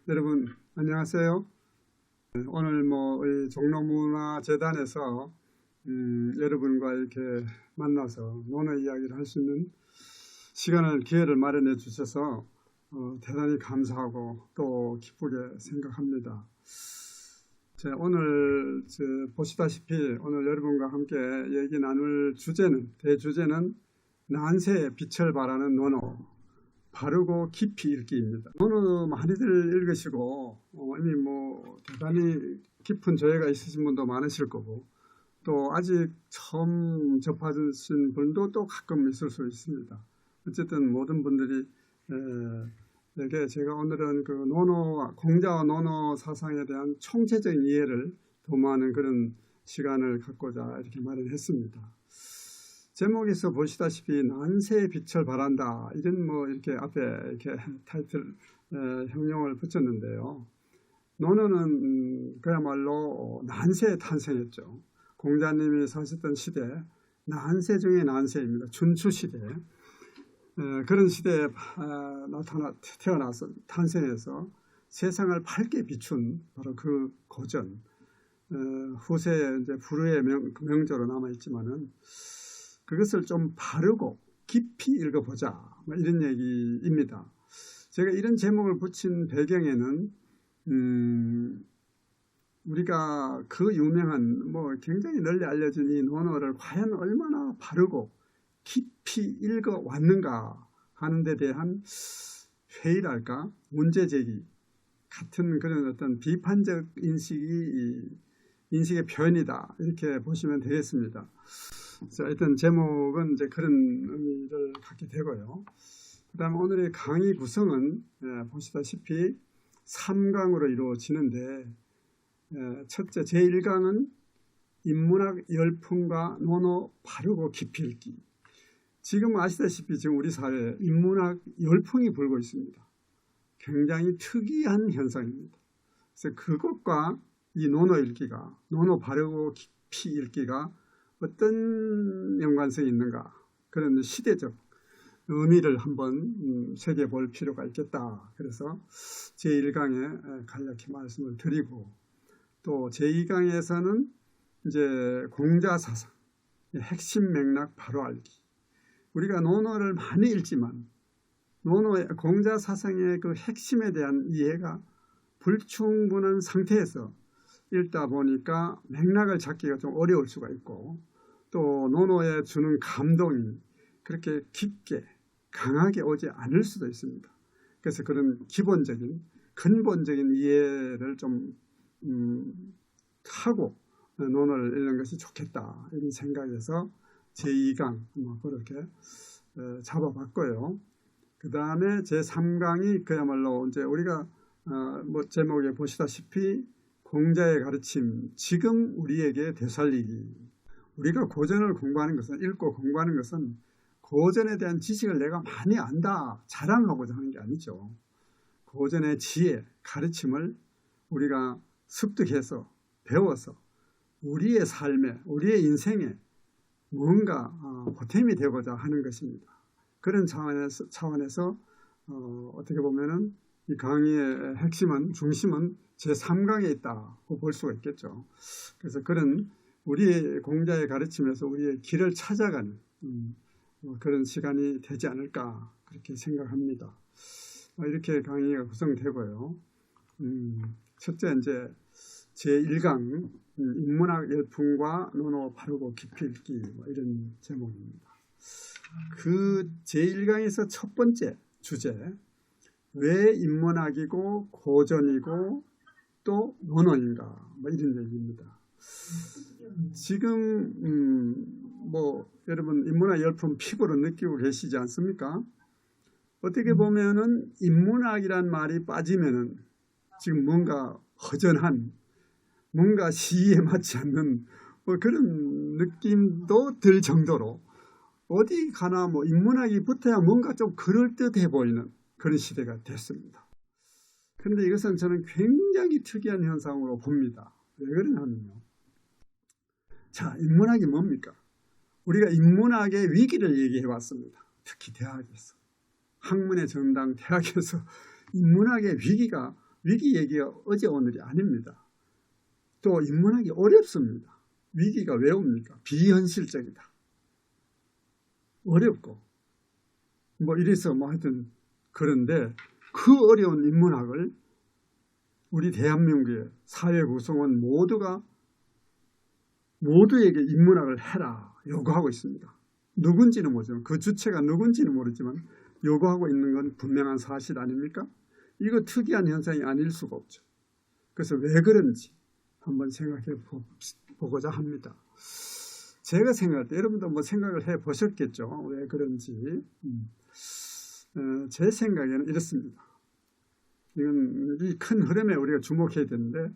여러분 안녕하세요. 오늘 우리 종로문화재단에서 여러분과 이렇게 만나서 논어 이야기를 할 수 있는 기회를 마련해 주셔서 대단히 감사하고 또 기쁘게 생각합니다. 오늘 보시다시피 오늘 여러분과 함께 얘기 나눌 대주제는 난세의 빛을 발하는 논어, 바르고 깊이 읽기입니다. 논어 많이들 읽으시고 이미 대단히 깊은 조예가 있으신 분도 많으실 거고, 또 아직 처음 접하신 분도 또 가끔 있을 수 있습니다. 어쨌든 모든 분들이 에게 제가 오늘은 그 공자와 논어 사상에 대한 총체적인 이해를 도모하는 그런 시간을 갖고자 이렇게 마련했습니다. 제목에서 보시다시피 난세의 빛을 발한다, 이런 이렇게 앞에 이렇게 타이틀 형용을 붙였는데요. 논어는 그야말로 난세에 탄생했죠. 공자님이 사셨던 시대, 난세 중의 난세입니다. 춘추 시대. 그런 시대에 태어나서 탄생해서 세상을 밝게 비춘 바로 그 고전, 후세에 이제 불후의 명조로 남아있지만은 그것을 좀 바르고 깊이 읽어보자, 이런 얘기입니다. 제가 이런 제목을 붙인 배경에는 우리가 그 유명한 굉장히 널리 알려진 이 논어를 과연 얼마나 바르고 깊이 읽어왔는가 하는 데 대한 회의랄까, 문제제기 같은 그런 어떤 비판적 인식의 표현이다, 이렇게 보시면 되겠습니다. 일단 제목은 이제 그런 의미를 갖게 되고요. 그 다음에 오늘의 강의 구성은 보시다시피 3강으로 이루어지는데, 첫째 제1강은 인문학 열풍과 논어 바르고 깊이 읽기. 지금 아시다시피 지금 우리 사회에 인문학 열풍이 불고 있습니다. 굉장히 특이한 현상입니다. 그래서 그것과 이 논어 바르고 깊이 읽기가 어떤 연관성이 있는가, 그런 시대적 의미를 한번 새겨볼 필요가 있겠다. 그래서 제1강에 간략히 말씀을 드리고, 또 제2강에서는 이제 공자사상, 핵심 맥락 바로 알기. 우리가 논어를 많이 읽지만 공자사상의 그 핵심에 대한 이해가 불충분한 상태에서 읽다 보니까 맥락을 잡기가 좀 어려울 수가 있고, 또 논어에 주는 감동이 그렇게 깊게 강하게 오지 않을 수도 있습니다. 그래서 그런 근본적인 이해를 좀 하고 논어를 읽는 것이 좋겠다, 이런 생각에서 제2강 그렇게 잡아봤고요. 그 다음에 제3강이 그야말로 이제 우리가 제목에 보시다시피 공자의 가르침, 지금 우리에게 되살리기. 우리가 고전을 공부하는 것은, 읽고 공부하는 것은 고전에 대한 지식을 내가 많이 안다, 자랑하고자 하는 게 아니죠. 고전의 지혜, 가르침을 우리가 습득해서 배워서 우리의 삶에, 우리의 인생에 뭔가 보탬이 되고자 하는 것입니다. 그런 차원에서 어떻게 보면은 이 강의의 중심은 제3강에 있다고 볼 수가 있겠죠. 그래서 그런 우리의 공자의 가르침에서 우리의 길을 찾아가는 그런 시간이 되지 않을까, 그렇게 생각합니다. 이렇게 강의가 구성되고요. 첫째 이제 제1강 인문학 열풍과 논어 바르고 깊이 읽기, 이런 제목입니다. 그 제1강에서 첫 번째 주제, 왜 인문학이고 고전이고 또 논어인가, 이런 얘기입니다. 지금 여러분 인문학 열풍 피부로 느끼고 계시지 않습니까? 어떻게 보면은 인문학이란 말이 빠지면은 지금 뭔가 허전한, 뭔가 시에 맞지 않는 그런 느낌도 들 정도로 어디 가나 인문학이 붙어야 뭔가 좀 그럴듯해 보이는 그런 시대가 됐습니다. 그런데 이것은 저는 굉장히 특이한 현상으로 봅니다. 왜 그러냐면요. 자, 인문학이 뭡니까? 우리가 인문학의 위기를 얘기해 왔습니다. 특히 대학에서. 학문의 전당 대학에서 인문학의 위기 얘기가 어제 오늘이 아닙니다. 또 인문학이 어렵습니다. 위기가 왜 옵니까? 비현실적이다. 어렵고 뭐 이래서 뭐 하여튼 그런데 그 어려운 인문학을 우리 대한민국의 사회 구성원 모두에게 인문학을 해라 요구하고 있습니다. 누군지는 모르지만 그 주체가 누군지는 모르지만 요구하고 있는 건 분명한 사실 아닙니까? 이거 특이한 현상이 아닐 수가 없죠. 그래서 왜 그런지 한번 생각해 보고자 합니다. 제가 생각할 때 여러분도 뭐 생각을 해 보셨겠죠. 왜 그런지. 제 생각에는 이렇습니다. 이건 이 큰 흐름에 우리가 주목해야 되는데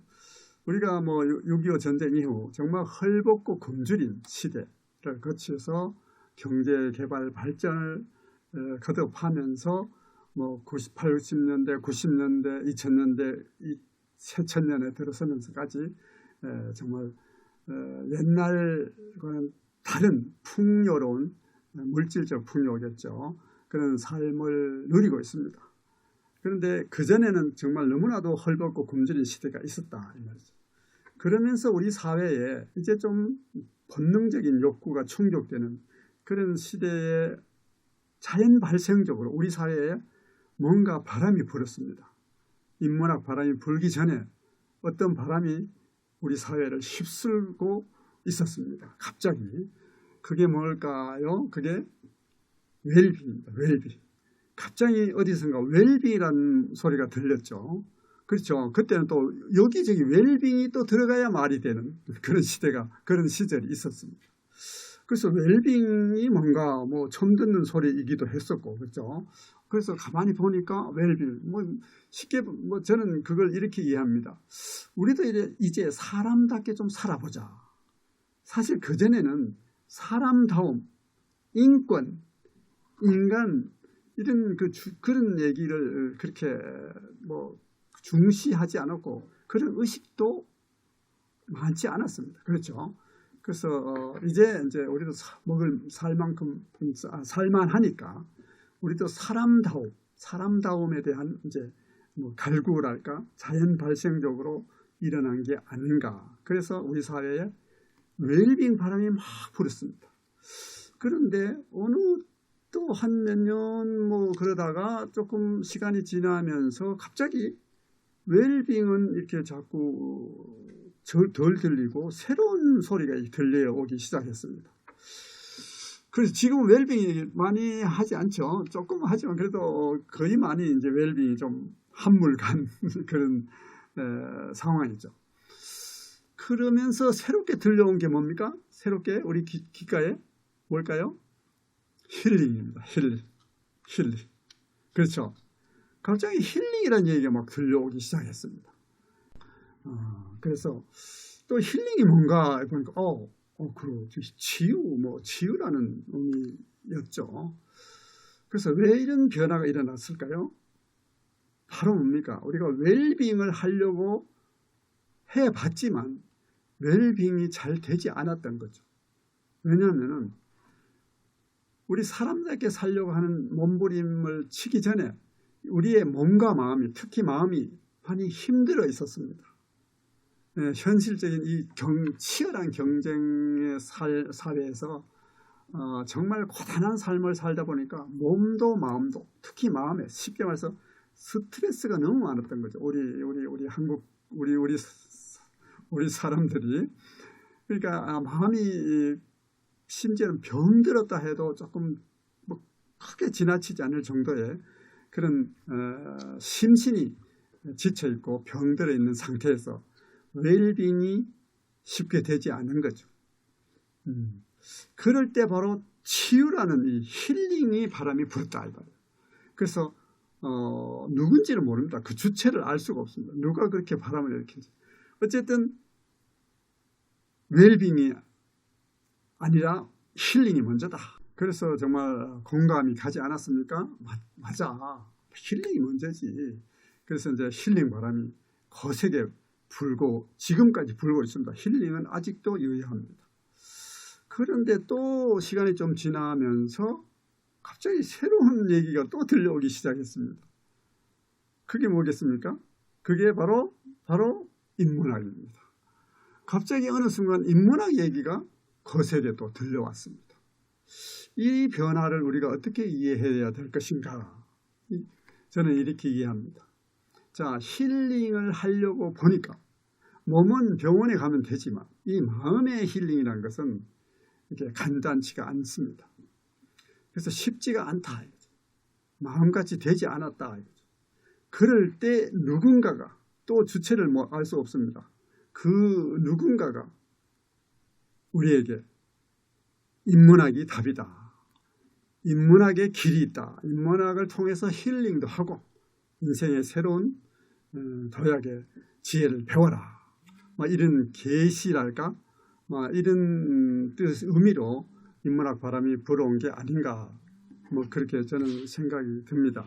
우리가 뭐 6.25 전쟁 이후 정말 헐벗고 굶주린 시대를 거쳐서 경제 개발 발전을 거듭하면서 뭐 98, 60년대, 90년대, 2000년대, 2000년에 들어서면서까지 정말 옛날과는 다른 풍요로운 물질적 풍요겠죠. 그런 삶을 누리고 있습니다. 그런데 그전에는 정말 너무나도 헐벗고 굶주린 시대가 있었다 이 말이죠. 그러면서 우리 사회에 이제 좀 본능적인 욕구가 충족되는 그런 시대에 자연 발생적으로 우리 사회에 뭔가 바람이 불었습니다. 인문학 바람이 불기 전에 어떤 바람이 우리 사회를 휩쓸고 있었습니다. 갑자기. 그게 뭘까요? 그게 웰빙입니다. 웰빙. 갑자기 어디선가 웰빙이라는 소리가 들렸죠. 그렇죠. 그때는 또 여기저기 웰빙이 또 들어가야 말이 되는 그런 시대가, 그런 시절이 있었습니다. 그래서 웰빙이 뭔가 뭐 처음 듣는 소리이기도 했었고, 그렇죠. 그래서 가만히 보니까 웰빙, 뭐 쉽게 뭐 저는 그걸 이렇게 이해합니다. 우리도 이제 사람답게 좀 살아보자. 사실 그전에는 사람다움, 인권, 인간 이런 그런 얘기를 그렇게 뭐 중시하지 않았고 그런 의식도 많지 않았습니다. 그렇죠. 그래서 이제 우리도 살 만큼 살만하니까 우리도 사람다움에 대한 이제 뭐 갈구랄까 자연 발생적으로 일어난 게 아닌가. 그래서 우리 사회에 웰빙 바람이 막 불었습니다. 그런데 어느 또 한 몇 년 뭐 그러다가 조금 시간이 지나면서 갑자기 웰빙은 이렇게 자꾸 덜 들리고 새로운 소리가 들려오기 시작했습니다. 그래서 지금 웰빙이 많이 하지 않죠. 조금 하지만 그래도 거의 많이 이제 웰빙이 좀 한물간 그런 상황이죠. 그러면서 새롭게 들려온 게 뭡니까? 새롭게 우리 귓가에 뭘까요? 힐링입니다. 힐링. 그렇죠. 갑자기 힐링이라는 얘기가 막 들려오기 시작했습니다. 그래서 또 힐링이 뭔가 보니까 그리고 치유라는 의미였죠. 그래서 왜 이런 변화가 일어났을까요? 바로 뭡니까? 우리가 웰빙을 하려고 해봤지만 웰빙이 잘 되지 않았던 거죠. 왜냐하면 우리 사람답게 살려고 하는 몸부림을 치기 전에 우리의 몸과 마음이, 특히 마음이 많이 힘들어 있었습니다. 현실적인 이 치열한 경쟁의 사회에서 정말 고단한 삶을 살다 보니까 몸도 마음도, 특히 마음에, 쉽게 말해서 스트레스가 너무 많았던 거죠. 우리 한국 우리 사람들이. 그러니까 마음이 심지어는 병들었다 해도 조금 뭐 크게 지나치지 않을 정도의 그런 심신이 지쳐 있고 병들어 있는 상태에서 웰빙이 쉽게 되지 않은 거죠. 그럴 때 바로 치유라는 이 힐링이 바람이 불었다. 그래서 누군지는 모릅니다. 그 주체를 알 수가 없습니다. 누가 그렇게 바람을 일으킨지. 어쨌든 웰빙이 아니라 힐링이 먼저다. 그래서 정말 공감이 가지 않았습니까? 맞아. 힐링이 먼저지. 그래서 이제 힐링 바람이 거세게 불고 지금까지 불고 있습니다. 힐링은 아직도 유효합니다. 그런데 또 시간이 좀 지나면서 갑자기 새로운 얘기가 또 들려오기 시작했습니다. 그게 뭐겠습니까? 그게 바로 인문학입니다. 갑자기 어느 순간 인문학 얘기가 거세게 또 들려왔습니다. 이 변화를 우리가 어떻게 이해해야 될 것인가? 저는 이렇게 이해합니다. 자, 힐링을 하려고 보니까 몸은 병원에 가면 되지만 이 마음의 힐링이라는 것은 이렇게 간단치가 않습니다. 그래서 쉽지가 않다. 마음같이 되지 않았다. 그럴 때 누군가가, 또 주체를 알 수 없습니다. 그 누군가가 우리에게 인문학이 답이다. 인문학의 길이 있다. 인문학을 통해서 힐링도 하고 인생의 새로운 도약의 지혜를 배워라. 이런 계시랄까? 이런 뜻, 의미로 인문학 바람이 불어온 게 아닌가. 그렇게 저는 생각이 듭니다.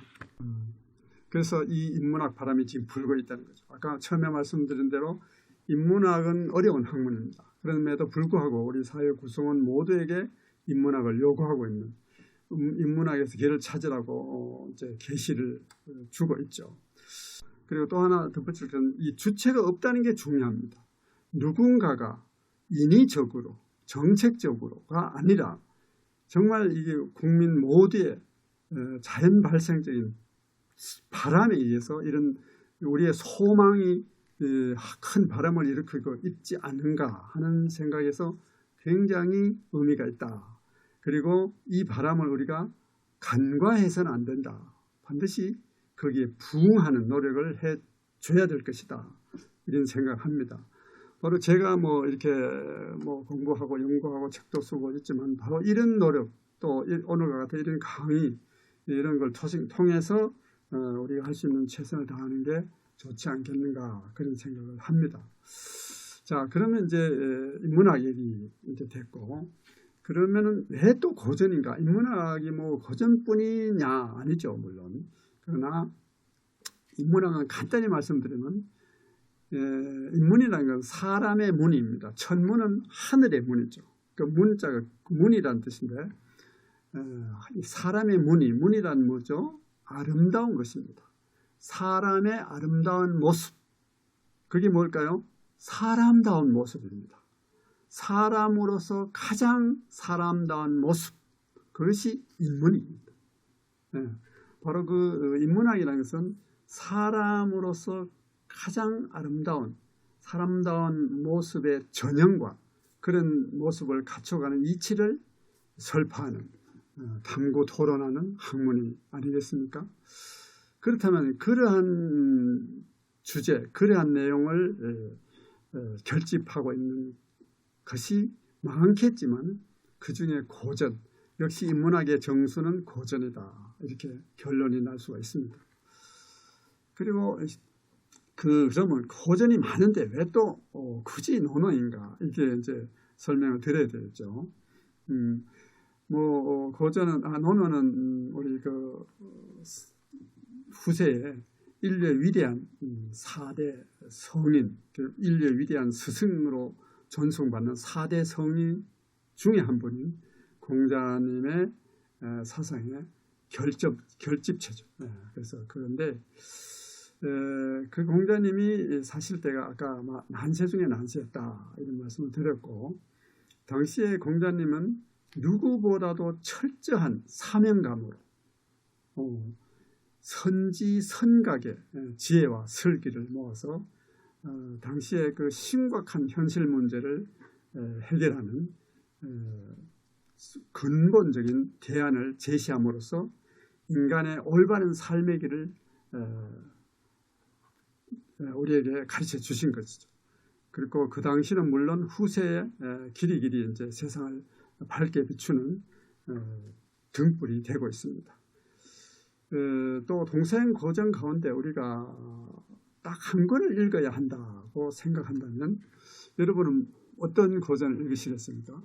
그래서 이 인문학 바람이 지금 불고 있다는 거죠. 아까 처음에 말씀드린 대로 인문학은 어려운 학문입니다. 그럼에도 불구하고 우리 사회 구성원 모두에게 인문학을 요구하고 있는, 인문학에서 길을 찾으라고 이제 계시를 주고 있죠. 그리고 또 하나 덧붙일 것은 이 주체가 없다는 게 중요합니다. 누군가가 인위적으로, 정책적으로가 아니라 정말 이게 국민 모두의 자연 발생적인 바람에 의해서 이런 우리의 소망이 큰 바람을 일으키고 있지 않은가 하는 생각에서 굉장히 의미가 있다. 그리고 이 바람을 우리가 간과해서는 안 된다. 반드시 거기에 부응하는 노력을 해줘야 될 것이다. 이런 생각합니다. 바로 제가 이렇게 공부하고 연구하고 책도 쓰고 있지만 바로 이런 노력, 또 오늘과 같은 이런 강의, 이런 걸 통해서 우리가 할 수 있는 최선을 다하는 게 좋지 않겠는가, 그런 생각을 합니다. 자, 그러면 이제 인문학 얘기 이제 됐고, 그러면은 왜 또 고전인가? 인문학이 고전뿐이냐? 아니죠, 물론. 그러나 인문학은 간단히 말씀드리면 인문이라는 건 사람의 문입니다. 천문은 하늘의 문이죠. 그 문자가 문이라는 뜻인데 사람의 문이란 뭐죠? 아름다운 것입니다. 사람의 아름다운 모습. 그게 뭘까요? 사람다운 모습입니다. 사람으로서 가장 사람다운 모습. 그것이 인문입니다. 바로 그 인문학이라는 것은 사람으로서 가장 사람다운 모습의 전형과 그런 모습을 갖춰가는 이치를 설파하는, 탐구 토론하는 학문이 아니겠습니까? 그렇다면 그러한 주제, 그러한 내용을 결집하고 있는 것이 많겠지만 그 중에 고전, 역시 인문학의 정수는 고전이다. 이렇게 결론이 날 수가 있습니다. 그리고 그러면 고전이 많은데 왜 또 굳이 논어인가? 이게 이제 설명을 드려야 되겠죠. 고전은, 논어는 우리 후세에 인류의 위대한 4대 성인, 인류의 위대한 스승으로 존중받는 4대 성인 중에 한 분인 공자님의 사상의 결집체죠. 그래서 그런데 그 공자님이 사실 때가 아까 난세 중에 난세였다 이런 말씀을 드렸고, 당시에 공자님은 누구보다도 철저한 사명감으로 선지선각의 지혜와 설기를 모아서 당시에 그 심각한 현실 문제를 해결하는 근본적인 대안을 제시함으로써 인간의 올바른 삶의 길을 우리에게 가르쳐 주신 것이죠. 그리고 그 당시는 물론 후세에 길이 이제 세상을 밝게 비추는 등불이 되고 있습니다. 또 동서양 고전 가운데 우리가 딱 한 권을 읽어야 한다고 생각한다면 여러분은 어떤 고전을 읽으시겠습니까?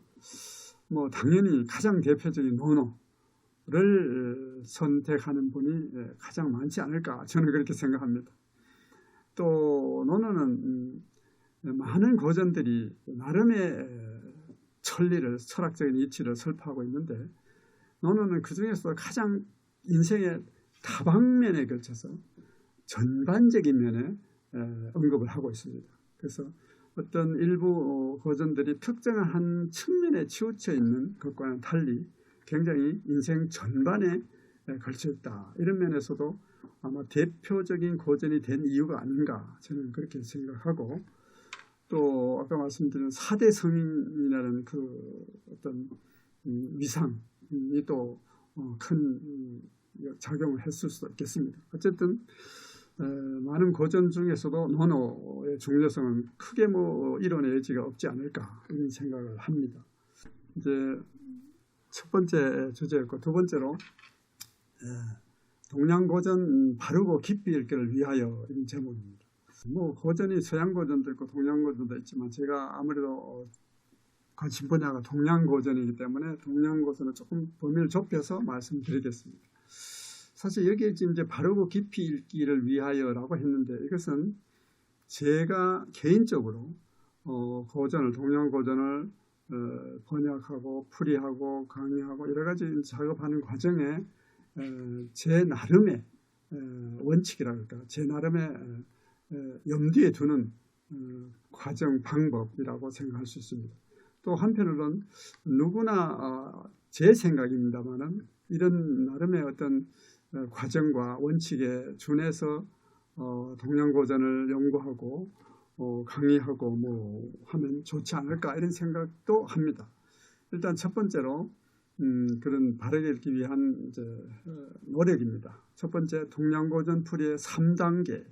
당연히 가장 대표적인 논어를 선택하는 분이 가장 많지 않을까, 저는 그렇게 생각합니다. 또 논어는 많은 고전들이 나름의 천리를, 철학적인 이치를 설파하고 있는데 논어는 그 중에서 가장 인생의 다방면에 걸쳐서 전반적인 면에 언급을 하고 있습니다. 그래서 어떤 일부 고전들이 특정한 한 측면에 치우쳐 있는 것과는 달리 굉장히 인생 전반에 걸쳐 있다. 이런 면에서도 아마 대표적인 고전이 된 이유가 아닌가 저는 그렇게 생각하고, 또 아까 말씀드린 4대 성인이라는 그 어떤 위상이 또 큰 작용을 했을 수도 있겠습니다. 어쨌든 많은 고전 중에서도 논어의 중요성은 크게 이론의 여지가 없지 않을까 이런 생각을 합니다. 이제 첫 번째 주제였고, 두 번째로 동양고전 바르고 깊이 읽기를 위하여 이런 제목입니다. 고전이 서양 고전도 있고 동양 고전도 있지만 제가 아무래도 관심 분야가 동양 고전이기 때문에 동양 고전을 조금 범위를 좁혀서 말씀드리겠습니다. 사실 여기에 지금 이제 바르고 깊이 읽기를 위하여라고 했는데, 이것은 제가 개인적으로 고전을, 동양 고전을 번역하고 풀이하고 강의하고 여러 가지 작업하는 과정에 제 나름의 원칙이랄까, 제 나름의 염두에 두는 과정 방법이라고 생각할 수 있습니다. 또 한편으로는 누구나 제 생각입니다만은 이런 나름의 어떤 과정과 원칙에 준해서 동양고전을 연구하고 강의하고 하면 좋지 않을까 이런 생각도 합니다. 일단 첫 번째로 그런 바르게 읽기 위한 노력입니다. 첫 번째, 동양고전 풀이의 3단계.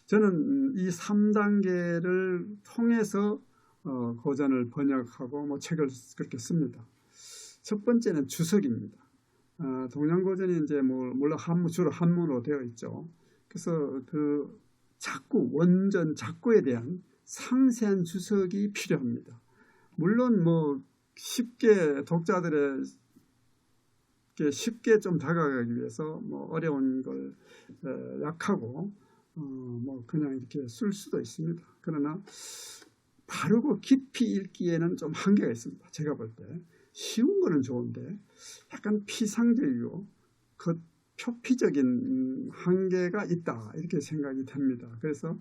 저는 이 3단계를 통해서 고전을 번역하고 책을 그렇게 씁니다. 첫 번째는 주석입니다. 동양고전이 이제 물론 주로 한문으로 되어 있죠. 그래서 그 작구, 원전 작구에 대한 상세한 주석이 필요합니다. 물론 쉽게 독자들에게 쉽게 좀 다가가기 위해서 어려운 걸 약하고 그냥 이렇게 쓸 수도 있습니다. 그러나 바르고 깊이 읽기에는 좀 한계가 있습니다. 제가 볼 때 쉬운 거는 좋은데 약간 피상적이고 그 표피적인 한계가 있다 이렇게 생각이 됩니다. 그래서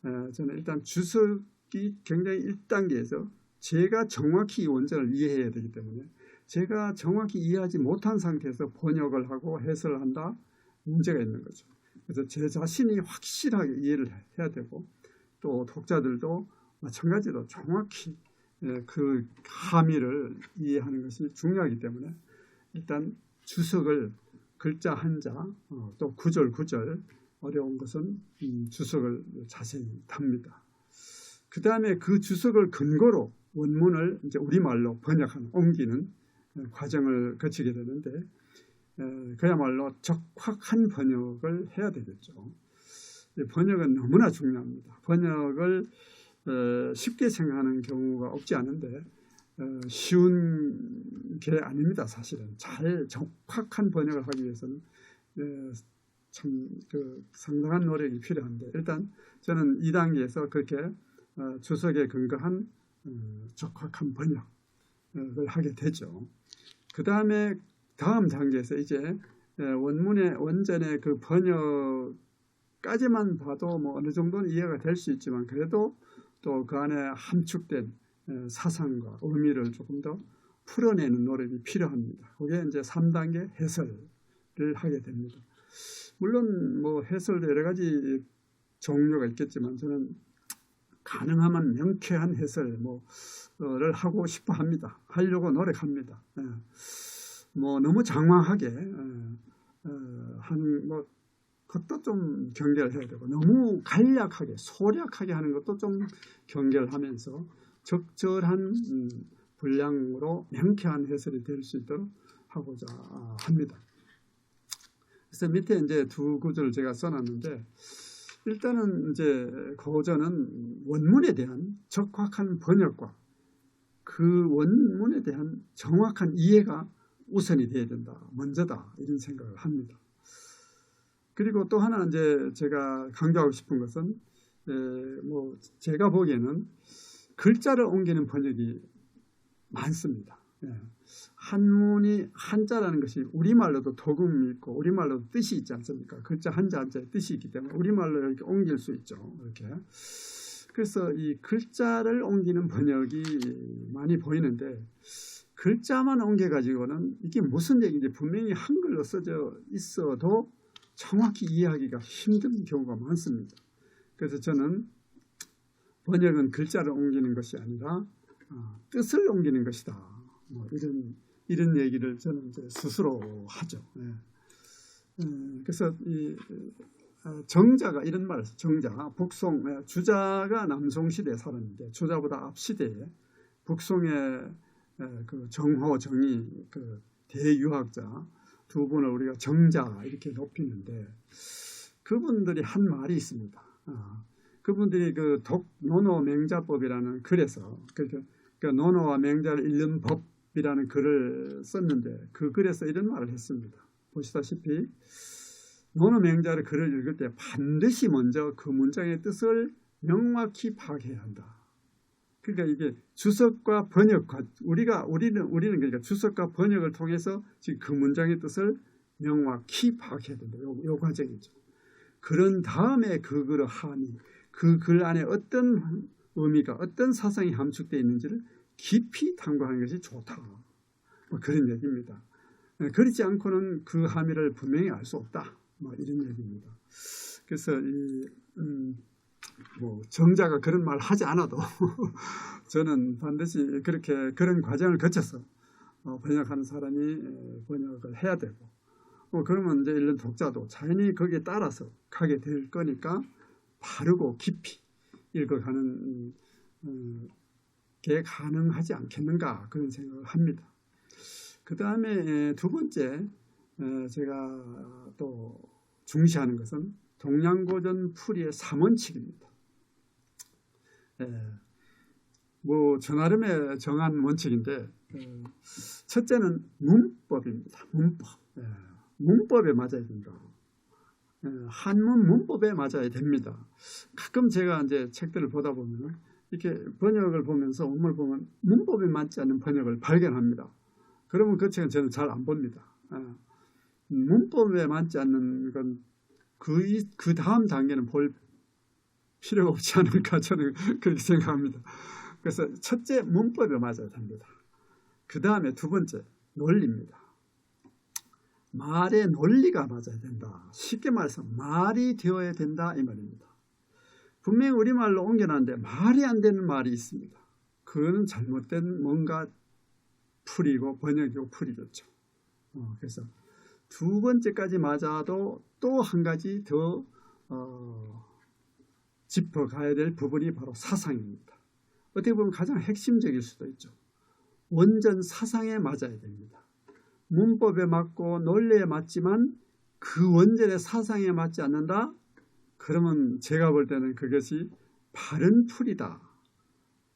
저는 일단 주석이 굉장히 1단계에서 제가 정확히 원전을 이해해야 되기 때문에 제가 정확히 이해하지 못한 상태에서 번역을 하고 해설을 한다, 문제가 있는 거죠. 그래서 제 자신이 확실하게 이해를 해야 되고, 또 독자들도 마찬가지로 정확히 그 함의를 이해하는 것이 중요하기 때문에 일단 주석을 글자 한자, 또 구절 어려운 것은 주석을 자세히 답니다. 그 다음에 그 주석을 근거로 원문을 이제 우리말로 번역하는, 옮기는 과정을 거치게 되는데, 그야말로 적확한 번역을 해야 되겠죠. 번역은 너무나 중요합니다. 번역을 쉽게 생각하는 경우가 없지 않은데 쉬운 게 아닙니다. 사실은 잘 적확한 번역을 하기 위해서는 참 상당한 노력이 필요한데, 일단 저는 2단계에서 그렇게 주석에 근거한 적확한 번역을 하게 되죠. 그 다음에 다음 단계에서 이제 원전의 그 번역까지만 봐도 어느 정도는 이해가 될 수 있지만, 그래도 또 그 안에 함축된 사상과 의미를 조금 더 풀어내는 노력이 필요합니다. 그게 이제 3단계 해설을 하게 됩니다. 물론 해설도 여러 가지 종류가 있겠지만 저는 가능하면 명쾌한 해설을 하고 싶어 합니다. 하려고 노력합니다. 너무 장황하게 그것도 좀 경계를 해야 되고, 너무 간략하게 소략하게 하는 것도 좀 경계를 하면서 적절한 분량으로 명쾌한 해설이 될 수 있도록 하고자 합니다. 그래서 밑에 이제 두 구절을 제가 써놨는데, 일단은 이제 고전은 원문에 대한 적확한 번역과 그 원문에 대한 정확한 이해가 우선이 되어야 된다, 먼저다, 이런 생각을 합니다. 그리고 또 하나 이제 제가 강조하고 싶은 것은 제가 보기에는 글자를 옮기는 번역이 많습니다. 한문이 한자라는 것이 우리말로도 도금이 있고 우리말로도 뜻이 있지 않습니까? 글자 한자 한자의 뜻이 있기 때문에 우리말로 이렇게 옮길 수 있죠. 이렇게. 그래서 이 글자를 옮기는 번역이 많이 보이는데 글자만 옮겨가지고는 이게 무슨 얘기인지 분명히 한글로 써져 있어도 정확히 이해하기가 힘든 경우가 많습니다. 그래서 저는 번역은 글자를 옮기는 것이 아니라 뜻을 옮기는 것이다. 뭐 이런 얘기를 저는 이제 스스로 하죠. 그래서 이 정자가 이런 말을 했어요. 정자, 북송, 주자가 남송 시대에 살았는데 주자보다 앞 시대에 북송의 그 정호, 정의, 그 대유학자 두 분을 우리가 정자 이렇게 높이는데 그분들이 한 말이 있습니다. 그분들이 그 노노맹자법이라는 글에서 그 노노와 맹자를 읽는 법이라는 글을 썼는데 그 글에서 이런 말을 했습니다. 보시다시피 노노맹자의 글을 읽을 때 반드시 먼저 그 문장의 뜻을 명확히 파악해야 한다. 그러니까 이게 주석과 번역과 우리는 그러니까 주석과 번역을 통해서 지금 그 문장의 뜻을 명확히 파악해야 된다. 요 과정이죠. 그런 다음에 그 글의 함의 그 글 안에 어떤 의미가 어떤 사상이 함축되어 있는지를 깊이 탐구하는 것이 좋다. 뭐 그런 얘기입니다. 그렇지 않고는 그 함의를 분명히 알 수 없다. 뭐 이런 얘기입니다. 그래서 뭐 정자가 그런 말 하지 않아도 저는 반드시 그런 과정을 거쳐서 번역하는 사람이 번역을 해야 되고 그러면 이제 읽는 독자도 자연히 거기에 따라서 가게 될 거니까 바르고 깊이 읽어가는 게 가능하지 않겠는가 그런 생각을 합니다. 그 다음에 두 번째 제가 또 중시하는 것은 동양고전 풀이의 3원칙입니다. 뭐 저 나름의 정한 원칙인데 첫째는 문법입니다. 문법. 문법에 맞아야 된다. 한문 문법에 맞아야 됩니다. 가끔 제가 이제 책들을 보다 보면 이렇게 번역을 보면서 원문을 보면 문법에 맞지 않는 번역을 발견합니다. 그러면 그 책은 저는 잘 안 봅니다. 문법에 맞지 않는 건 그 다음 단계는 볼 필요가 없지 않을까 저는 그렇게 생각합니다. 그래서 첫째 문법에 맞아야 됩니다. 그 다음에 두 번째 논리입니다. 말의 논리가 맞아야 된다. 쉽게 말해서 말이 되어야 된다 이 말입니다. 분명히 우리말로 옮겨놨는데 말이 안 되는 말이 있습니다. 그거는 잘못된 뭔가 풀이고 번역이고 풀이겠죠. 그래서 두 번째까지 맞아도 또 한 가지 더 짚어가야 될 부분이 바로 사상입니다. 어떻게 보면 가장 핵심적일 수도 있죠. 원전 사상에 맞아야 됩니다. 문법에 맞고 논리에 맞지만 그 원전의 사상에 맞지 않는다? 그러면 제가 볼 때는 그것이 바른 풀이다.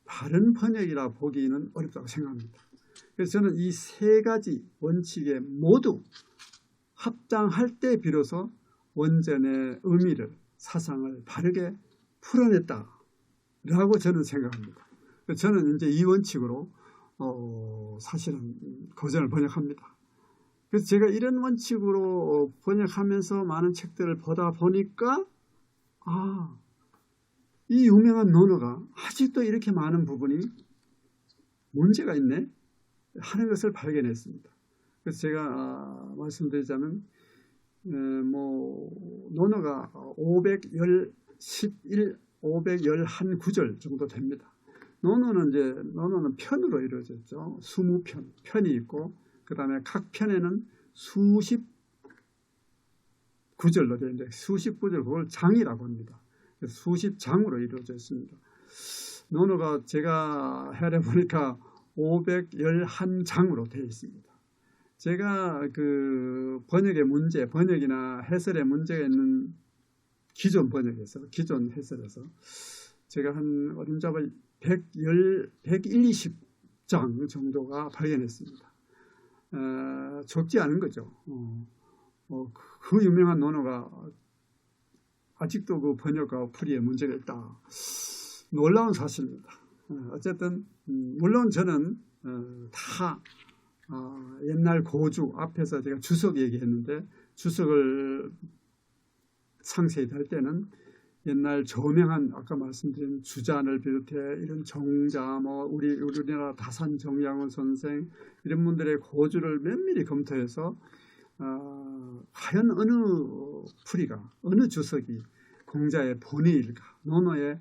바른 번역이라 보기는 어렵다고 생각합니다. 그래서 저는 이 세 가지 원칙에 모두 합장할 때 비로소 원전의 의미를 사상을 바르게 풀어냈다라고 저는 생각합니다. 저는 이제 이 원칙으로 사실은 고전을 번역합니다. 그래서 제가 이런 원칙으로 번역하면서 많은 책들을 보다 보니까 이 유명한 논어가 아직도 이렇게 많은 부분이 문제가 있네 하는 것을 발견했습니다. 그래서 제가 말씀드리자면 논어가 511구절 정도 됩니다. 논어는 편으로 이루어졌죠. 20편, 편이 있고 그 다음에 각 편에는 수십 구절로 되어 있는데 수십 구절 그걸 장이라고 합니다. 그래서 수십 장으로 이루어져 있습니다. 논어가 제가 헤아려 보니까 511장으로 되어 있습니다. 제가 그 번역이나 해설에 문제가 있는 기존 번역에서, 기존 해설에서 제가 한 어림잡아 120장 정도가 발견했습니다. 적지 않은 거죠. 그 유명한 논어가 아직도 그 번역과 풀이에 문제가 있다. 놀라운 사실입니다. 어쨌든 물론 저는 다 옛날 고주 앞에서 제가 주석 얘기했는데 주석을 상세히 달 때는 옛날 저명한 아까 말씀드린 주잔을 비롯해 이런 정자 우리나라 다산 정양훈 선생 이런 분들의 고주를 면밀히 검토해서 과연 어느 풀이가 어느 주석이 공자의 본의일까 논어의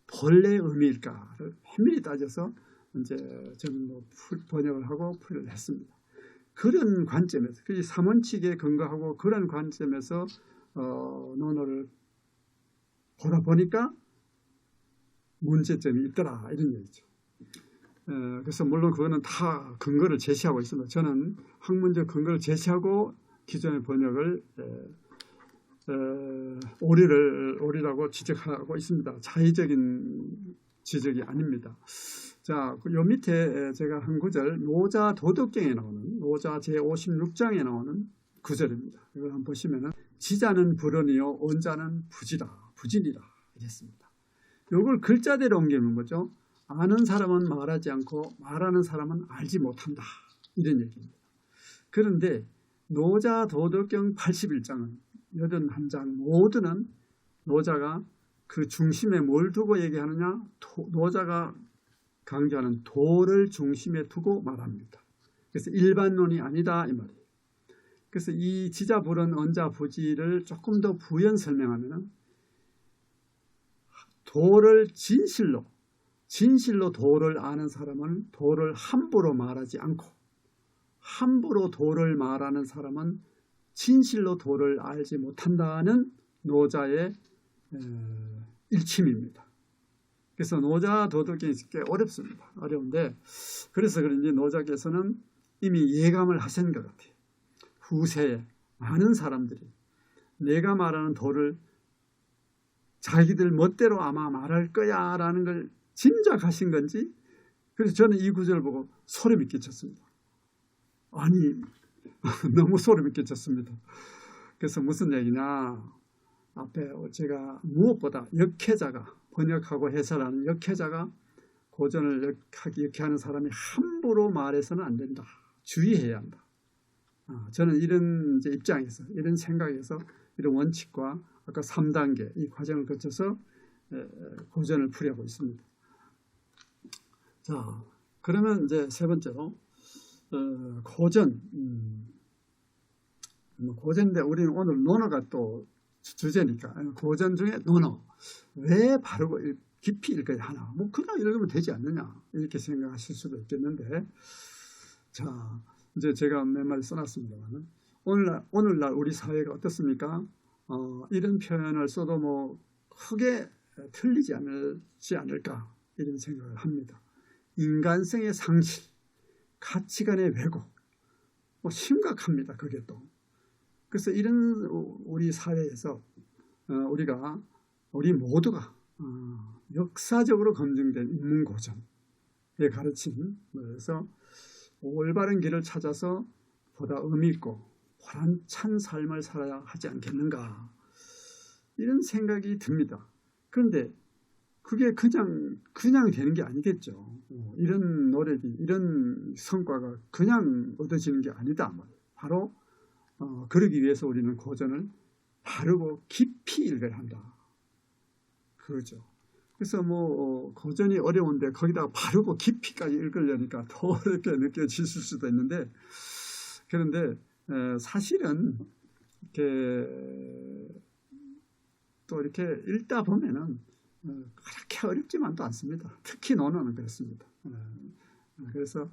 본래의 의미일까를 면밀히 따져서 이제 저는 번역을 하고 풀이를 했습니다. 그런 관점에서 그 삼원칙에 근거하고 그런 관점에서 논어를 보다 보니까 문제점이 있더라 이런 얘기죠. 그래서 물론 그거는 다 근거를 제시하고 있습니다. 저는 학문적 근거를 제시하고 기존의 번역을 오리라고 지적하고 있습니다. 자의적인 지적이 아닙니다. 자, 요 밑에 제가 한 구절 노자 도덕경에 나오는 노자 제56장에 나오는 구절입니다. 이걸 한번 보시면은 지자는 불언이요 언자는 부진이라 이랬습니다. 요걸 글자대로 옮기는 거죠. 아는 사람은 말하지 않고 말하는 사람은 알지 못한다 이런 얘기입니다. 그런데 노자 도덕경 81장은 81장 모두는 노자가 그 중심에 뭘 두고 얘기하느냐 노자가 강조하는 도를 중심에 두고 말합니다. 그래서 일반론이 아니다 이 말이에요. 그래서 이 지자 불언 언자 부지를 조금 더 부연 설명하면 도를 진실로 도를 아는 사람은 도를 함부로 말하지 않고 함부로 도를 말하는 사람은 진실로 도를 알지 못한다는 노자의 일침입니다. 그래서 노자 도덕경이 꽤 어렵습니다. 어려운데 그래서 그런지 노자께서는 이미 예감을 하신 것 같아요. 후세에 많은 사람들이 내가 말하는 도를 자기들 멋대로 아마 말할 거야 라는 걸 짐작하신 건지 그래서 저는 이 구절을 보고 소름이 끼쳤습니다. 아니 너무 소름이 끼쳤습니다. 그래서 무슨 얘기냐 앞에 제가 무엇보다 역해자가 번역하고 해설하는 역해자가 고전을 역해하는 사람이 함부로 말해서는 안 된다. 주의해야 한다. 저는 이런 입장에서 이런 생각에서 이런 원칙과 아까 3단계 이 과정을 거쳐서 고전을 풀이하고 있습니다. 자, 그러면 이제 세 번째로 고전. 고전인데 우리는 오늘 논어가 또 주제니까 고전 중에 논어. 왜 바르고 깊이 읽어야 하나? 뭐 그냥 읽으면 되지 않느냐? 이렇게 생각하실 수도 있겠는데 자, 이제 제가 몇 마디 써놨습니다만 오늘날 우리 사회가 어떻습니까? 이런 표현을 써도 뭐 크게 틀리지 않을까 이런 생각을 합니다. 인간성의 상실, 가치관의 왜곡, 뭐 심각합니다. 그게 또. 그래서 이런 우리 사회에서 우리 모두가 역사적으로 검증된 인문고전의 가르침, 그래서 올바른 길을 찾아서 보다 의미 있고 보람찬 삶을 살아야 하지 않겠는가 이런 생각이 듭니다. 그런데 그게 그냥 되는 게 아니겠죠. 이런 노력이 이런 성과가 그냥 얻어지는 게 아니다. 바로 그러기 위해서 우리는 고전을 바르고 깊이 읽어야 한다. 그거죠. 그래서 뭐 고전이 어려운데 거기다가 바르고 깊이까지 읽으려니까 더 어렵게 느껴질 수도 있는데 그런데 사실은 이렇게 읽다 보면은 그렇게 어렵지만도 않습니다. 특히 논어는 그렇습니다. 그래서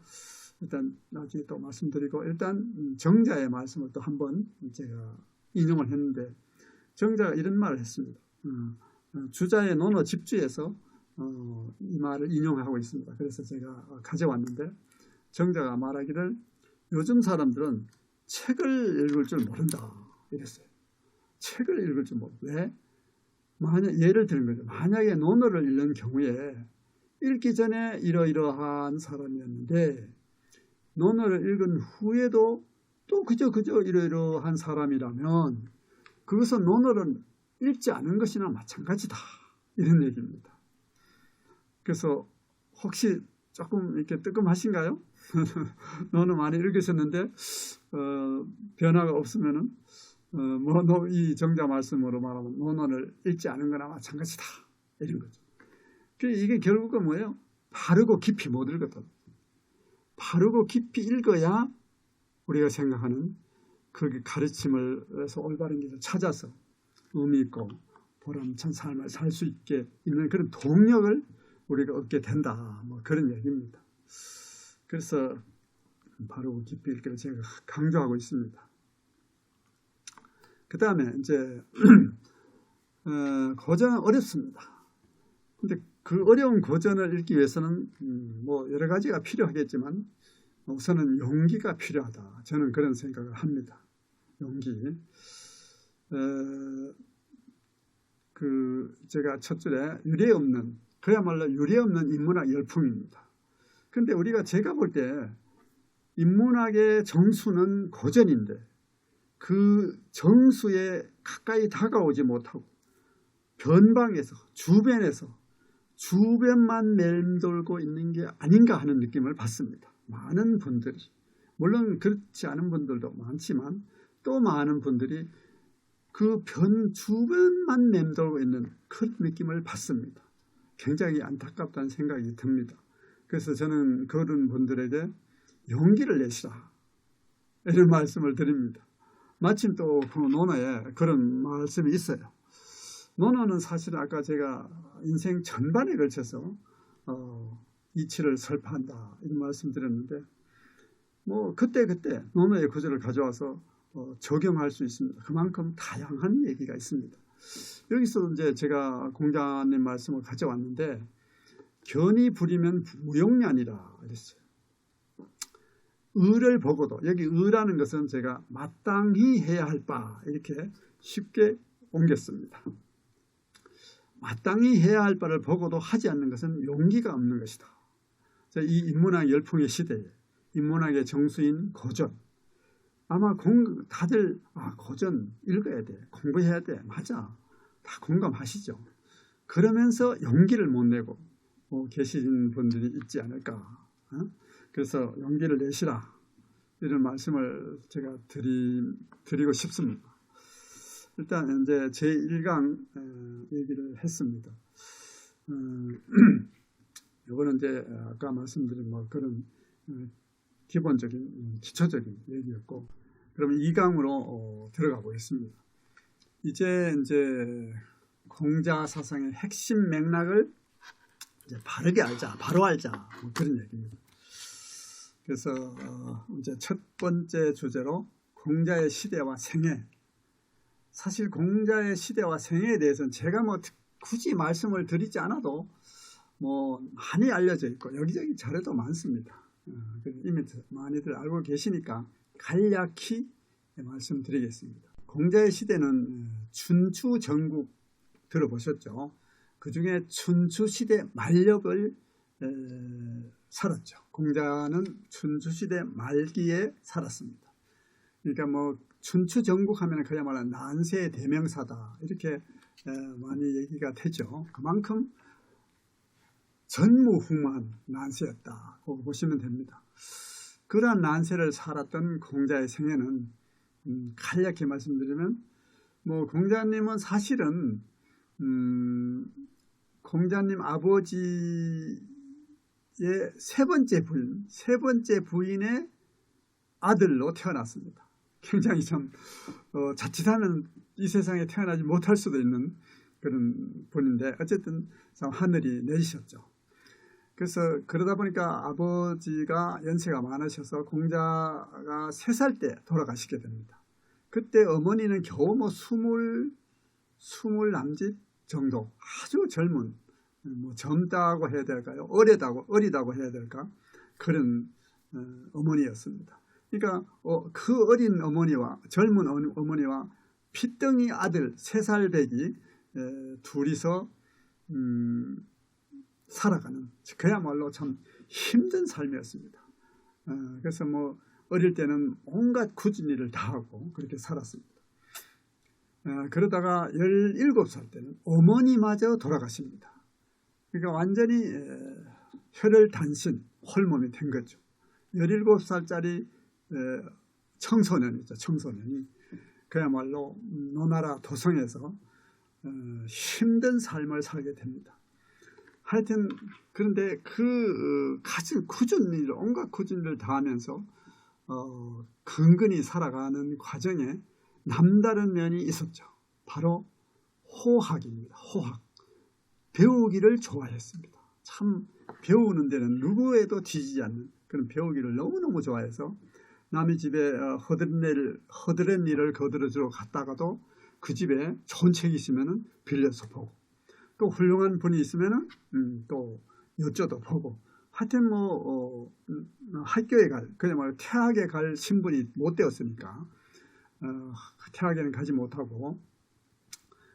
일단 나중에 또 말씀드리고 일단 정자의 말씀을 또 한번 제가 인용을 했는데 정자가 이런 말을 했습니다. 주자의 논어 집주에서 이 말을 인용하고 있습니다. 그래서 제가 가져왔는데 정자가 말하기를 요즘 사람들은 책을 읽을 줄 모른다 이랬어요. 책을 읽을 줄 모른다. 왜? 예를 드는 거죠. 만약에 논어를 읽는 경우에 읽기 전에 이러이러한 사람이었는데 논어를 읽은 후에도 또 그저 이러이러한 사람이라면 그것은 논어를 읽지 않은 것이나 마찬가지다. 이런 얘기입니다. 그래서 혹시 조금 이렇게 뜨끔하신가요? 노는 많이 읽으셨는데 변화가 없으면은 이 정자 말씀으로 말하면 논어를 읽지 않은 거나 마찬가지다 이런 거죠. 이게 결국은 뭐예요? 바르고 깊이 못 읽었다. 바르고 깊이 읽어야 우리가 생각하는 그 가르침을 해서 올바른 길을 찾아서 의미 있고 보람찬 삶을 살 수 있게 있는 그런 동력을 우리가 얻게 된다. 뭐 그런 얘기입니다. 그래서 바르고 깊이 읽기를 제가 강조하고 있습니다. 그 다음에 이제 고전은 어렵습니다. 근데 그 어려운 고전을 읽기 위해서는 뭐 여러 가지가 필요하겠지만 우선은 용기가 필요하다. 저는 그런 생각을 합니다. 용기. 제가 첫 줄에 유례없는, 그야말로 유례없는 인문학 열풍입니다. 근데 제가 볼 때 인문학의 정수는 고전인데 그 정수에 가까이 다가오지 못하고 변방에서 주변만 맴돌고 있는 게 아닌가 하는 느낌을 받습니다. 많은 분들이, 물론 그렇지 않은 분들도 많지만 또 많은 분들이 그 주변만 맴돌고 있는 그런 느낌을 받습니다. 굉장히 안타깝다는 생각이 듭니다. 그래서 저는 그런 분들에게 용기를 내시라 이런 말씀을 드립니다. 마침 또 그 논어에 그런 말씀이 있어요. 논어는 사실 아까 제가 인생 전반에 걸쳐서 이치를 설파한다 이런 말씀 드렸는데 뭐 그때 논어의 구절을 가져와서 적용할 수 있습니다. 그만큼 다양한 얘기가 있습니다. 여기서 이제 제가 공자님 말씀을 가져왔는데 견이 부리면 무용량이라 그랬어요. 의를 보고도, 여기 의라는 것은 제가 마땅히 해야 할 바 이렇게 쉽게 옮겼습니다. 마땅히 해야 할 바를 보고도 하지 않는 것은 용기가 없는 것이다. 이 인문학 열풍의 시대에 인문학의 정수인 고전, 아마 다들 고전 읽어야 돼, 공부해야 돼, 맞아, 다 공감하시죠. 그러면서 용기를 못 내고 계신 분들이 있지 않을까. 그래서 용기를 내시라 이런 말씀을 제가 드리고 싶습니다. 일단 이제 제1강 얘기를 했습니다. 이거는 이제 아까 말씀드린 뭐 그런 기본적인 기초적인 얘기였고, 그러면 2강으로 들어가 보겠습니다. 이제 공자 사상의 핵심 맥락을 이제 바르게 알자, 바로 알자, 뭐 그런 얘기입니다. 그래서 이제 첫 번째 주제로 공자의 시대와 생애. 사실 공자의 시대와 생애에 대해서는 제가 뭐 굳이 말씀을 드리지 않아도 뭐 많이 알려져 있고 여기저기 자료도 많습니다. 이미 많이들 알고 계시니까 간략히 말씀드리겠습니다. 공자의 시대는 춘추 전국 들어보셨죠? 그 중에 춘추 시대 말력을 살았죠. 공자는 춘추 시대 말기에 살았습니다. 그러니까 뭐 춘추 전국 하면 그야말로 난세의 대명사다 이렇게 많이 얘기가 되죠. 그만큼 전무후무한 난세였다 고 보시면 됩니다. 그러한 난세를 살았던 공자의 생애는 간략히 말씀드리면 뭐 공자님은 사실은 공자님 아버지의 세 번째 부인의 아들로 태어났습니다. 굉장히 참 자칫하면 이 세상에 태어나지 못할 수도 있는 그런 분인데 어쨌든 참 하늘이 내리셨죠. 그래서 그러다 보니까 아버지가 연세가 많으셔서 공자가 3살 때 돌아가시게 됩니다. 그때 어머니는 겨우 뭐 20 남짓 정도, 아주 젊은, 뭐 젊다고 해야 될까요? 어리다고 해야 될까? 그런 어머니였습니다. 그러니까 그 어린 어머니와 젊은 어머니와 핏덩이 아들 3살 배기 둘이서 살아가는 그야말로 참 힘든 삶이었습니다. 그래서 뭐 어릴 때는 온갖 굳은 일을 다 하고 그렇게 살았습니다. 그러다가 17살 때는 어머니마저 돌아가십니다. 그러니까 완전히 혈혈단신, 홀몸이 된 거죠. 17살짜리 청소년이죠. 청소년이 그야말로 노나라 도성에서 힘든 삶을 살게 됩니다. 하여튼 그런데 그 굳은 일, 온갖 굳은 일을 다 하면서 근근히 살아가는 과정에 남다른 면이 있었죠. 바로 호학입니다. 호학. 배우기를 좋아했습니다. 참 배우는 데는 누구에도 뒤지지 않는 그런 배우기를 너무너무 좋아해서 남의 집에 허드렛 일을 거들어주러 갔다가도 그 집에 좋은 책이 있으면 빌려서 보고 또 훌륭한 분이 있으면 또 여쭤도 보고 하여튼 학교에 그야말로 태학에 갈 신분이 못 되었으니까 태학에는 가지 못하고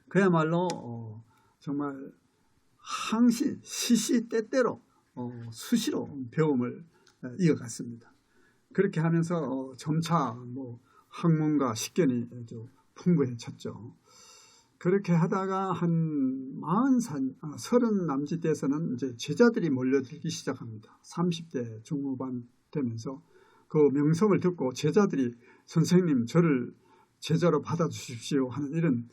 그야말로 정말 항시 시시때때로 수시로 배움을 이어갔습니다. 그렇게 하면서 점차 학문과 식견이 아주 풍부해졌죠. 그렇게 하다가 한 30 남짓 돼서는 이제 제자들이 몰려들기 시작합니다. 30대 중후반 되면서 그 명성을 듣고 제자들이 선생님 저를 제자로 받아주십시오 하는 이런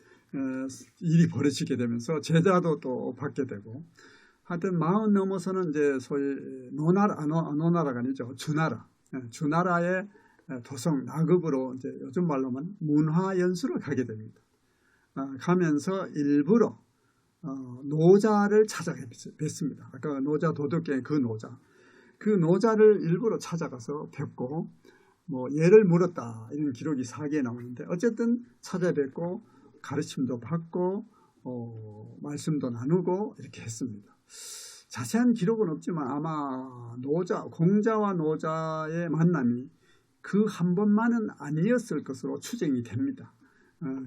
일이 벌어지게 되면서 제자도 또 받게 되고 하여튼 40 넘어서는 이제 소위 노나라가 아니죠. 주나라의 도성 나급으로 이제 요즘 말로는 문화연수를 가게 됩니다. 가면서 일부러 노자를 찾아뵙습니다. 아까 노자 도덕경의 그 노자를 일부러 찾아가서 뵙고 예를 물었다 이런 기록이 사기에 나오는데 어쨌든 찾아뵙고 가르침도 받고 말씀도 나누고 이렇게 했습니다. 자세한 기록은 없지만 아마 공자와 노자의 만남이 그 한 번만은 아니었을 것으로 추정이 됩니다.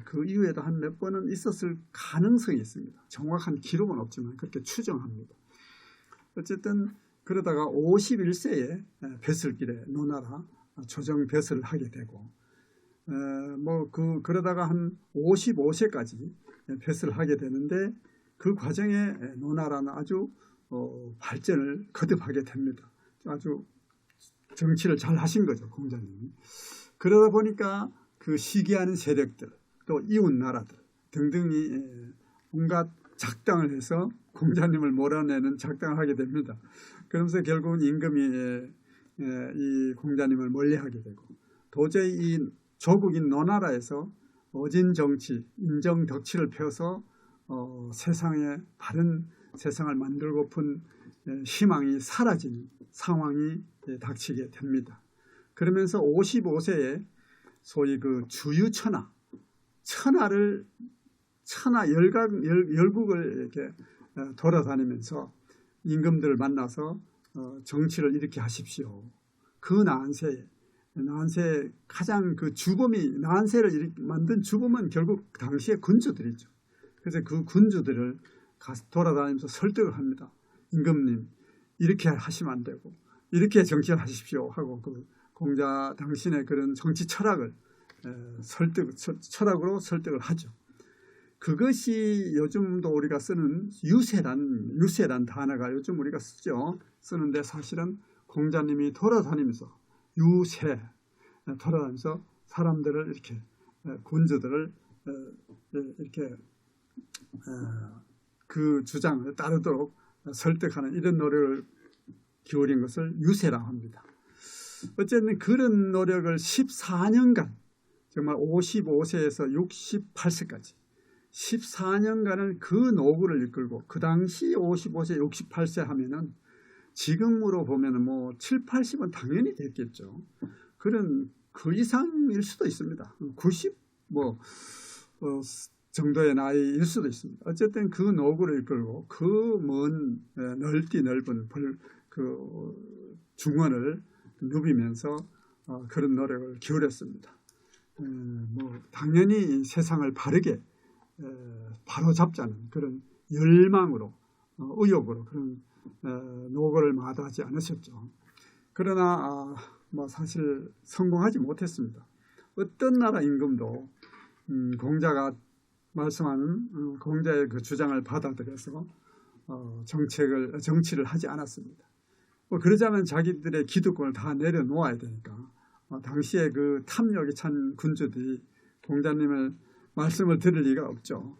그 이후에도 한 몇 번은 있었을 가능성이 있습니다. 정확한 기록은 없지만 그렇게 추정합니다. 어쨌든 그러다가 51세에 뱃슬길에 노나라 조정 뱃을 하게 되고 그러다가 한 55세까지 뱃을 하게 되는데 그 과정에 노나라는 아주 발전을 거듭하게 됩니다. 아주 정치를 잘 하신 거죠, 공자님이. 그러다 보니까 그 시기하는 세력들, 또 이웃 나라들 등등이 온갖 작당을 해서 공자님을 몰아내는 작당을 하게 됩니다. 그러면서 결국은 임금이 이 공자님을 멀리하게 되고 도저히 이 조국인 노나라에서 어진 정치, 인정 덕치를 펴서 세상에 바른 세상을 만들고픈 희망이 사라진 상황이 닥치게 됩니다. 그러면서 55세에 소위 그 주유천하, 열국을 이렇게 돌아다니면서 임금들을 만나서 정치를 이렇게 하십시오. 그 나한세 가장 그 주범이 나한세를 만든 주범은 결국 당시의 군주들이죠. 그래서 그 군주들을 돌아다니면서 설득을 합니다. 임금님 이렇게 하시면 안 되고 이렇게 정치를 하십시오 하고 그 공자 당신의 그런 정치 철학을 철학으로 설득을 하죠. 그것이 요즘도 우리가 쓰는 유세란 단어가 요즘 우리가 쓰는데 사실은 공자님이 돌아다니면서 돌아다니면서 사람들을 이렇게 군주들을 이렇게 그 주장을 따르도록 설득하는 이런 노력을 기울인 것을 유세라고 합니다. 어쨌든 그런 노력을 14년간 정말 55세에서 68세까지 14년간을 그 노구를 이끌고 그 당시 55세, 68세 하면은 지금으로 보면은 7, 80은 당연히 됐겠죠. 그런 그 이상일 수도 있습니다. 90 정도의 나이일 수도 있습니다. 어쨌든 그 노구를 이끌고 그 먼 넓은 그 중원을 누비면서 그런 노력을 기울였습니다. 당연히 세상을 바르게 바로잡자는 그런 열망으로 의욕으로 그런 노고를 마다하지 않으셨죠. 그러나 사실 성공하지 못했습니다. 어떤 나라 임금도 공자가 말씀하는 공자의 그 주장을 받아들여서 정치를 하지 않았습니다. 그러자면 자기들의 기득권을 다 내려놓아야 되니까 당시에 그 탐욕에 찬 군주들이 공자님을 말씀을 들을 리가 없죠.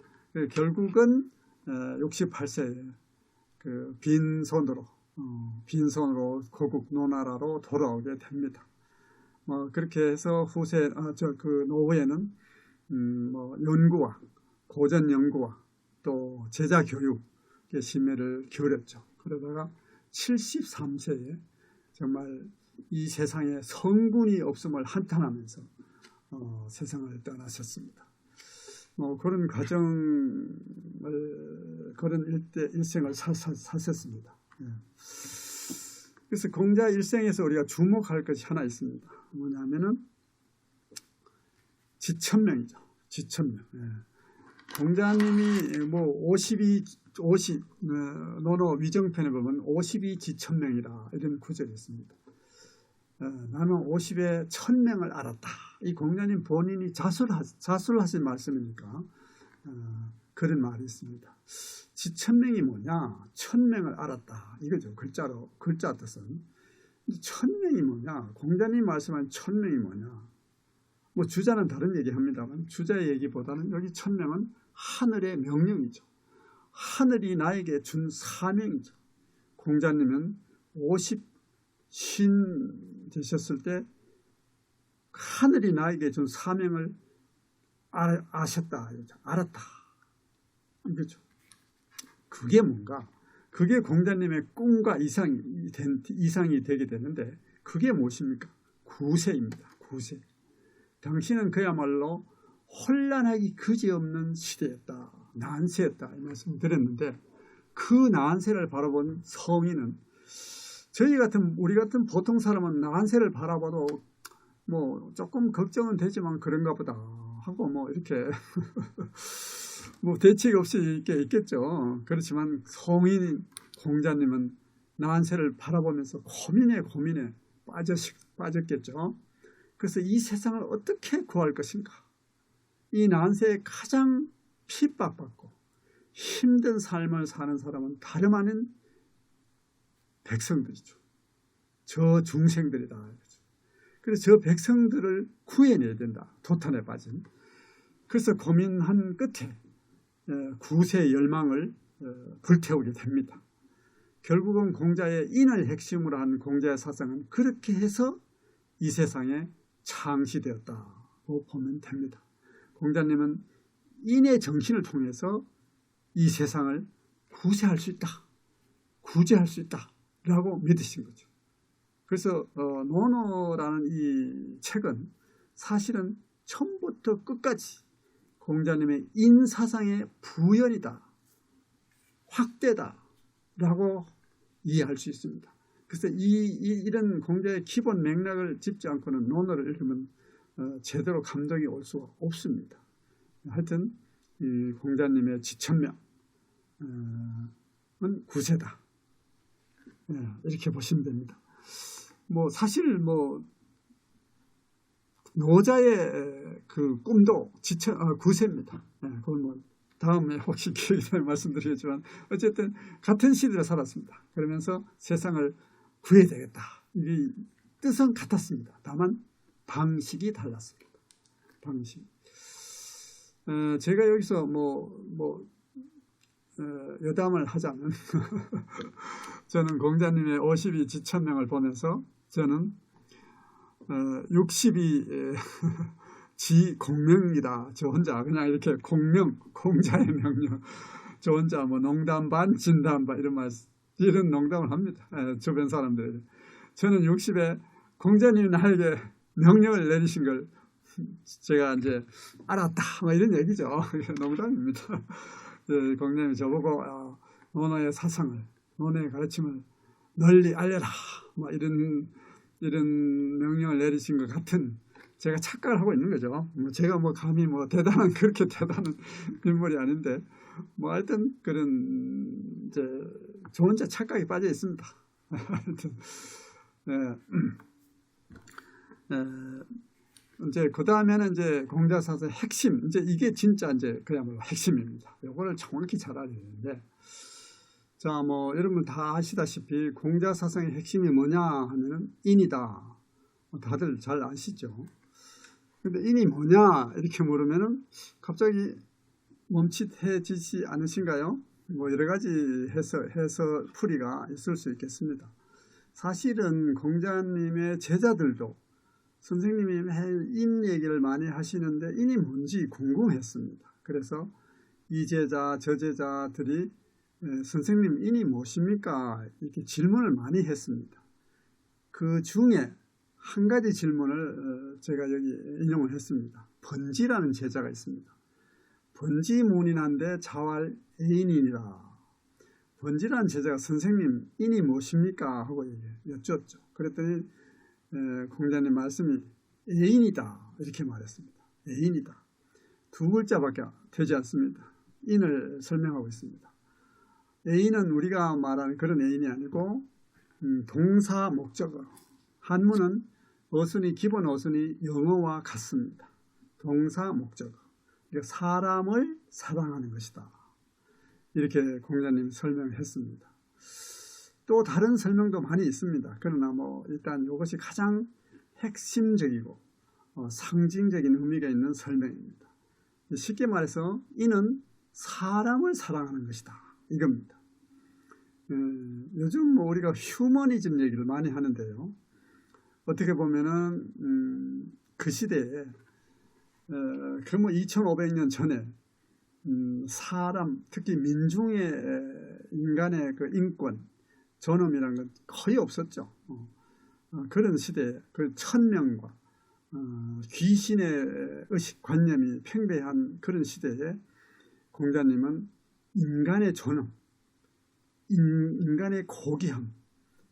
결국은 68세에 그 빈손으로 고국 노나라로 돌아오게 됩니다. 그렇게 해서 후세 그 노후에는 연구와 고전 연구와 또 제자 교육의 심혈을 기울였죠. 그러다가 73세에 정말 이 세상에 성군이 없음을 한탄하면서 세상을 떠나셨습니다. 그런 그런 일생을 사셨습니다. 그래서 공자 일생에서 우리가 주목할 것이 하나 있습니다. 뭐냐면은 지천명이죠. 지천명. 공자님이 50 논어 위정편에 보면 50이 지천명이라 이런 구절이 있습니다. 나는 50에 천명을 알았다. 이 공자님 본인이 자술하신 말씀이니까 그런 말이 있습니다. 지천명이 뭐냐? 천명을 알았다. 이거죠. 글자 뜻은. 천명이 뭐냐? 공자님 말씀한 천명이 뭐냐? 주자는 다른 얘기합니다만 주자의 얘기보다는 여기 천명은 하늘의 명령이죠. 하늘이 나에게 준 사명이죠. 공자님은 50신 되셨을 때 하늘이 나에게 준 사명을 아셨다. 알았다. 그렇죠. 그게 뭔가? 그게 공자님의 꿈과 이상이 되게 되는데 그게 무엇입니까? 구세입니다. 구세. 당신은 그야말로 혼란하기 그지없는 시대였다. 난세였다. 이 말씀 드렸는데 그 난세를 바라본 성인은 우리 같은 보통 사람은 난세를 바라봐도 조금 걱정은 되지만 그런가 보다 하고 이렇게 대책 없이 있겠죠. 그렇지만 성인 공자님은 난세를 바라보면서 고민에 빠졌겠죠. 그래서 이 세상을 어떻게 구할 것인가? 이 난세에 가장 핍박받고 힘든 삶을 사는 사람은 다름 아닌 백성들이죠. 저 중생들이다. 그래서 저 백성들을 구해내야 된다. 도탄에 빠진. 그래서 고민한 끝에 구세의 열망을 불태우게 됩니다. 결국은 공자의 인을 핵심으로 한 공자의 사상은 그렇게 해서 이 세상에 창시되었다고 보면 됩니다. 공자님은 인의 정신을 통해서 이 세상을 구세할 수 있다. 구제할 수 있다라고 믿으신 거죠. 그래서 논어라는 이 책은 사실은 처음부터 끝까지 공자님의 인사상의 부연이다. 확대다라고 이해할 수 있습니다. 그래서 이런 공자의 기본 맥락을 짚지 않고는 논어를 읽으면 제대로 감동이 올 수가 없습니다. 하여튼 이 공자님의 지천명은 구세다. 이렇게 보시면 됩니다. 사실 노자의 그 꿈도 구세입니다. 그건 다음에 혹시 기회가 되면 말씀드리겠지만 어쨌든 같은 시대를 살았습니다. 그러면서 세상을 구해야 되겠다. 이 뜻은 같았습니다. 다만 방식이 달랐습니다. 방식. 제가 여기서 여담을 하자면 저는 공자님의 50이 지천명을 보면서 저는 60이 지공명이다. 저 혼자 그냥 이렇게 공자의 명령. 저 혼자 농담 반 진담 반 이런 농담을 합니다. 주변 사람들에게. 저는 60에 공자님이 나에게 명령을 내리신 걸 제가 이제 알았다. 이런 얘기죠. 농담입니다. 공자님이 저보고 논어의 사상을, 논어의 가르침을 널리 알려라. 이런 명령을 내리신 것 같은 제가 착각을 하고 있는 거죠. 제가 감히 그렇게 대단한 인물이 아닌데, 하여튼 그런 이제 저 혼자 착각에 빠져 있습니다. 하여튼 이제 그 다음에는 이제 공자사상의 핵심, 이제 이게 진짜 이제 그야말로 핵심입니다. 요거를 정확히 잘 알아야 되는데, 자, 뭐 여러분 다 아시다시피 공자사상의 핵심이 뭐냐 하면은 인이다. 다들 잘 아시죠? 근데 인이 뭐냐 이렇게 물으면은 갑자기 멈칫해지지 않으신가요? 뭐 여러 가지 해서 풀이가 있을 수 있겠습니다. 사실은 공자님의 제자들도 선생님이 매일 인 얘기를 많이 하시는데 인이 뭔지 궁금했습니다. 그래서 이 제자 저 제자들이 선생님 인이 무엇입니까? 이렇게 질문을 많이 했습니다. 그 중에 한 가지 질문을 제가 여기 인용을 했습니다. 번지라는 제자가 있습니다. 번지문인한데 자활 애인이니라. 번지라는 제자가 선생님 인이 무엇입니까? 하고 여쭈었죠. 그랬더니 공자님 말씀이 애인이다 이렇게 말했습니다. 애인이다. 두 글자밖에 되지 않습니다. 인을 설명하고 있습니다. 애인은 우리가 말하는 그런 애인이 아니고 동사 목적어. 한문은 어순이 기본 어순이 영어와 같습니다. 동사 목적어. 사람을 사랑하는 것이다. 이렇게 공자님이 설명했습니다. 또 다른 설명도 많이 있습니다. 그러나 뭐 일단 이것이 가장 핵심적이고 상징적인 의미가 있는 설명입니다. 쉽게 말해서 이는 사람을 사랑하는 것이다. 이겁니다. 요즘 뭐 우리가 휴머니즘 얘기를 많이 하는데요. 어떻게 보면은 그 시대에 그러면 2500년 전에 사람, 특히 민중의 인간의 그 인권, 존엄이라는 건 거의 없었죠. 그런 시대에 그 천명과 귀신의 의식관념이 팽배한 그런 시대에 공자님은 인간의 존엄, 인간의 고귀함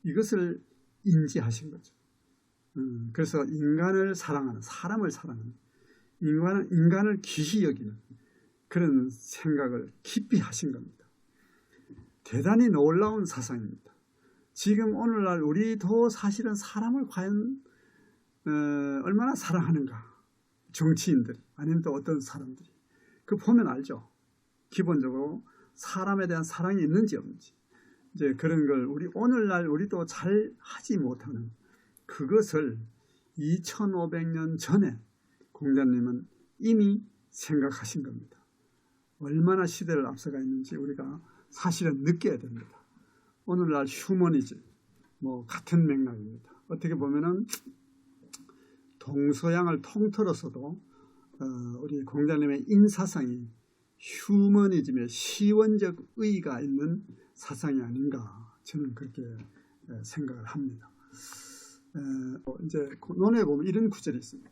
이것을 인지하신 거죠. 그래서 인간을 사랑하는, 사람을 사랑하는, 인간을 귀히 여기는 그런 생각을 깊이 하신 겁니다. 대단히 놀라운 사상입니다. 지금 오늘날 우리도 사실은 사람을 과연 얼마나 사랑하는가. 정치인들 아니면 또 어떤 사람들이 그 보면 알죠. 기본적으로 사람에 대한 사랑이 있는지 없는지 이제 그런 걸 오늘날 우리도 잘 하지 못하는 그것을 2500년 전에 공자님은 이미 생각하신 겁니다. 얼마나 시대를 앞서가 있는지 우리가 사실은 느껴야 됩니다. 오늘날 휴머니즘 뭐 같은 맥락입니다. 어떻게 보면은 동서양을 통틀어서도 우리 공자님의 인사상이 휴머니즘의 시원적 의의가 있는 사상이 아닌가 저는 그렇게 생각을 합니다. 이제 논에 보면 이런 구절이 있습니다.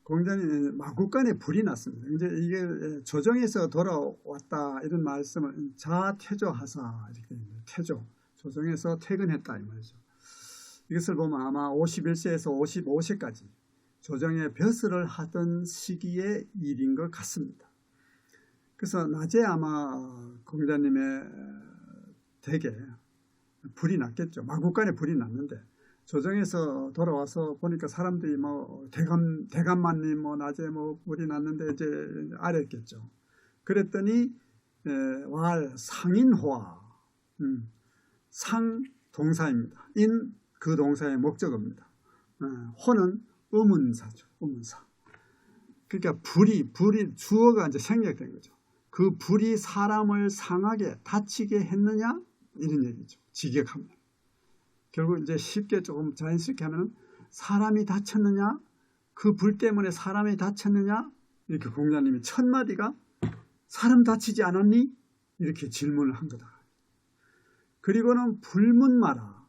공자님 마국간에 불이 났습니다. 이제 이게 조정에서 돌아왔다 이런 말씀을 자퇴조하사 이렇게 됩니다. 퇴조, 조정에서 퇴근했다 이 말이죠. 이것을 보면 아마 51세에서 55세까지 조정에 벼슬을 하던 시기의 일인 것 같습니다. 그래서 낮에 아마 공자님의 댁에 불이 났겠죠. 마국간에 불이 났는데 조정에서 돌아와서 보니까 사람들이 뭐 대감마님 뭐 낮에 뭐 불이 났는데 이제 알았겠죠. 그랬더니 상인호화 상 동사입니다. 인 그 동사의 목적어입니다. 호는 의문사죠. 의문사. 그러니까 불이 주어가 이제 생략된 거죠. 그 불이 사람을 상하게 다치게 했느냐 이런 얘기죠. 직역하면. 결국 이제 쉽게 조금 자연스럽게 하면 사람이 다쳤느냐 그 불 때문에 사람이 다쳤느냐 이렇게 공자님이 첫 마디가 사람 다치지 않았니? 이렇게 질문을 한 거다. 그리고는 불문마라.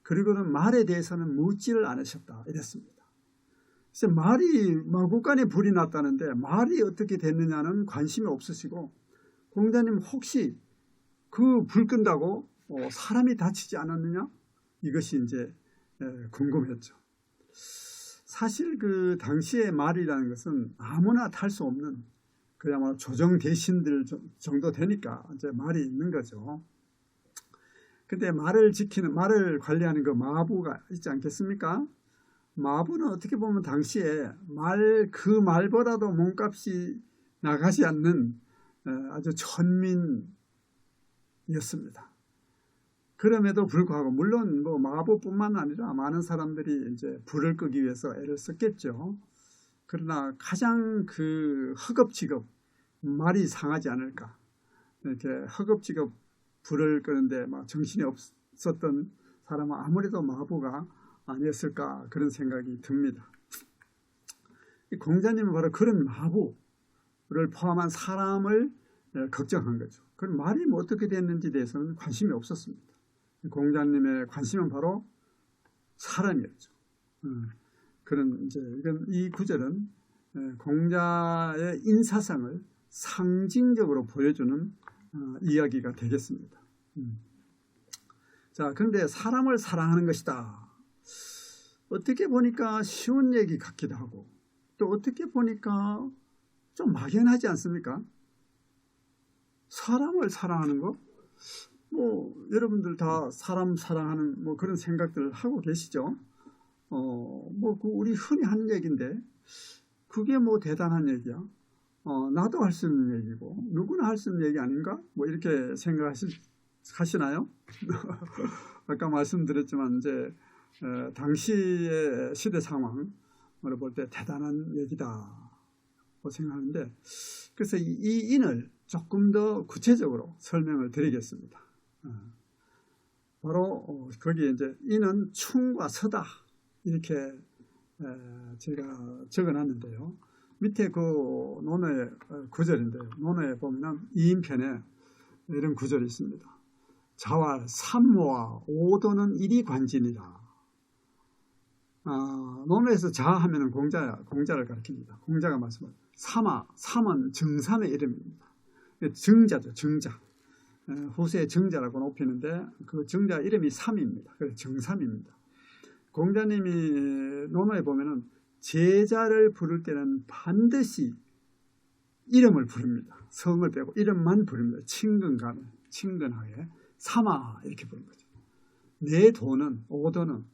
그리고는 말에 대해서는 묻지를 않으셨다. 이랬습니다. 그래서 마국간에 불이 났다는데 말이 어떻게 됐느냐는 관심이 없으시고 공자님 혹시 그 불 끈다고 사람이 다치지 않았느냐? 이것이 이제 궁금했죠. 사실 그 당시의 말이라는 것은 아무나 탈 수 없는 그야말로 조정 대신들 정도 되니까 이제 말이 있는 거죠. 근데 말을 관리하는 그 마부가 있지 않겠습니까? 마부는 어떻게 보면 당시에 그 말보다도 몸값이 나가지 않는 아주 천민이었습니다. 그럼에도 불구하고 물론 뭐 마법뿐만 아니라 많은 사람들이 이제 불을 끄기 위해서 애를 썼겠죠. 그러나 가장 그 허겁지겁 말이 상하지 않을까, 이렇게 허겁지겁 불을 끄는데 막 정신이 없었던 사람은 아무래도 마부가 아니었을까 그런 생각이 듭니다. 이 공자님은 바로 그런 마부를 포함한 사람을 걱정한 거죠. 그럼 말이 뭐 어떻게 됐는지에 대해서는 관심이 없었습니다. 공자님의 관심은 바로 사람이었죠. 그런 이제 이 구절은 공자의 인사상을 상징적으로 보여주는 이야기가 되겠습니다. 자, 그런데 사람을 사랑하는 것이다. 어떻게 보니까 쉬운 얘기 같기도 하고 또 어떻게 보니까 좀 막연하지 않습니까? 사람을 사랑하는 거? 뭐 여러분들 다 사람 사랑하는 뭐 그런 생각들을 하고 계시죠? 뭐 우리 흔히 하는 얘기인데 그게 뭐 대단한 얘기야? 나도 할 수 있는 얘기고 누구나 할 수 있는 얘기 아닌가? 뭐 이렇게 생각하시나요? 아까 말씀드렸지만 이제 당시의 시대 상황을 볼 때 대단한 얘기다 생각하는데, 그래서 이 인을 조금 더 구체적으로 설명을 드리겠습니다. 바로 거기에 이제 인은 충과 서다 이렇게 제가 적어놨는데요. 밑에 그 논어의 구절인데요. 논어에 보면 2인편에 이런 구절이 있습니다. 자왈 삼모와 오도는 일이관진이라. 논어에서 자하면 공자를 가리킵니다. 공자가 말씀을 삼은 정삼의 이름입니다. 정자죠, 정자. 후세의 정자라고 높이는데 그 정자 이름이 삼입니다. 그래서 정삼입니다. 공자님이 논어에 보면은 제자를 부를 때는 반드시 이름을 부릅니다. 성을 빼고 이름만 부릅니다. 친근하게 삼아 이렇게 부른 거죠. 내 도는 오도는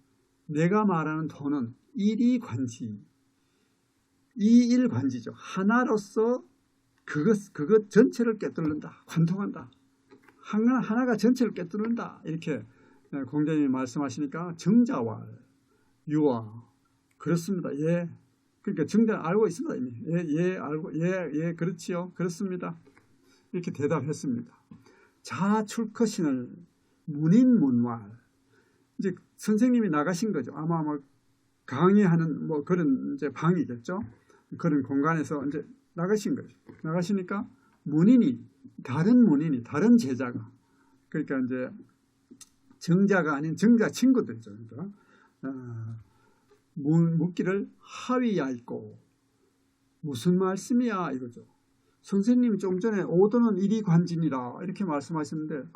내가 말하는 도는 일이관지, 이일관지죠. 하나로서 그것 전체를 꿰뚫는다, 관통한다. 하나가 전체를 꿰뚫는다. 이렇게 공자님이 말씀하시니까 정자와 유아 그렇습니다. 예. 그러니까 정자 알고 있습니다. 이미. 예, 알고 예, 그렇지요. 그렇습니다. 이렇게 대답했습니다. 자출커신을 문인문활. 이제 선생님이 나가신 거죠. 아마 뭐 강의하는 뭐 그런 이제 방이겠죠. 그런 공간에서 이제 나가신 거죠. 나가시니까 다른 제자가, 그러니까 이제 정자가 아닌 정자 친구들이죠. 그러니까 묻기를 하위야 있고 무슨 말씀이야 이거죠. 선생님이 좀 전에 오도는 일이관진이라 이렇게 말씀하셨는데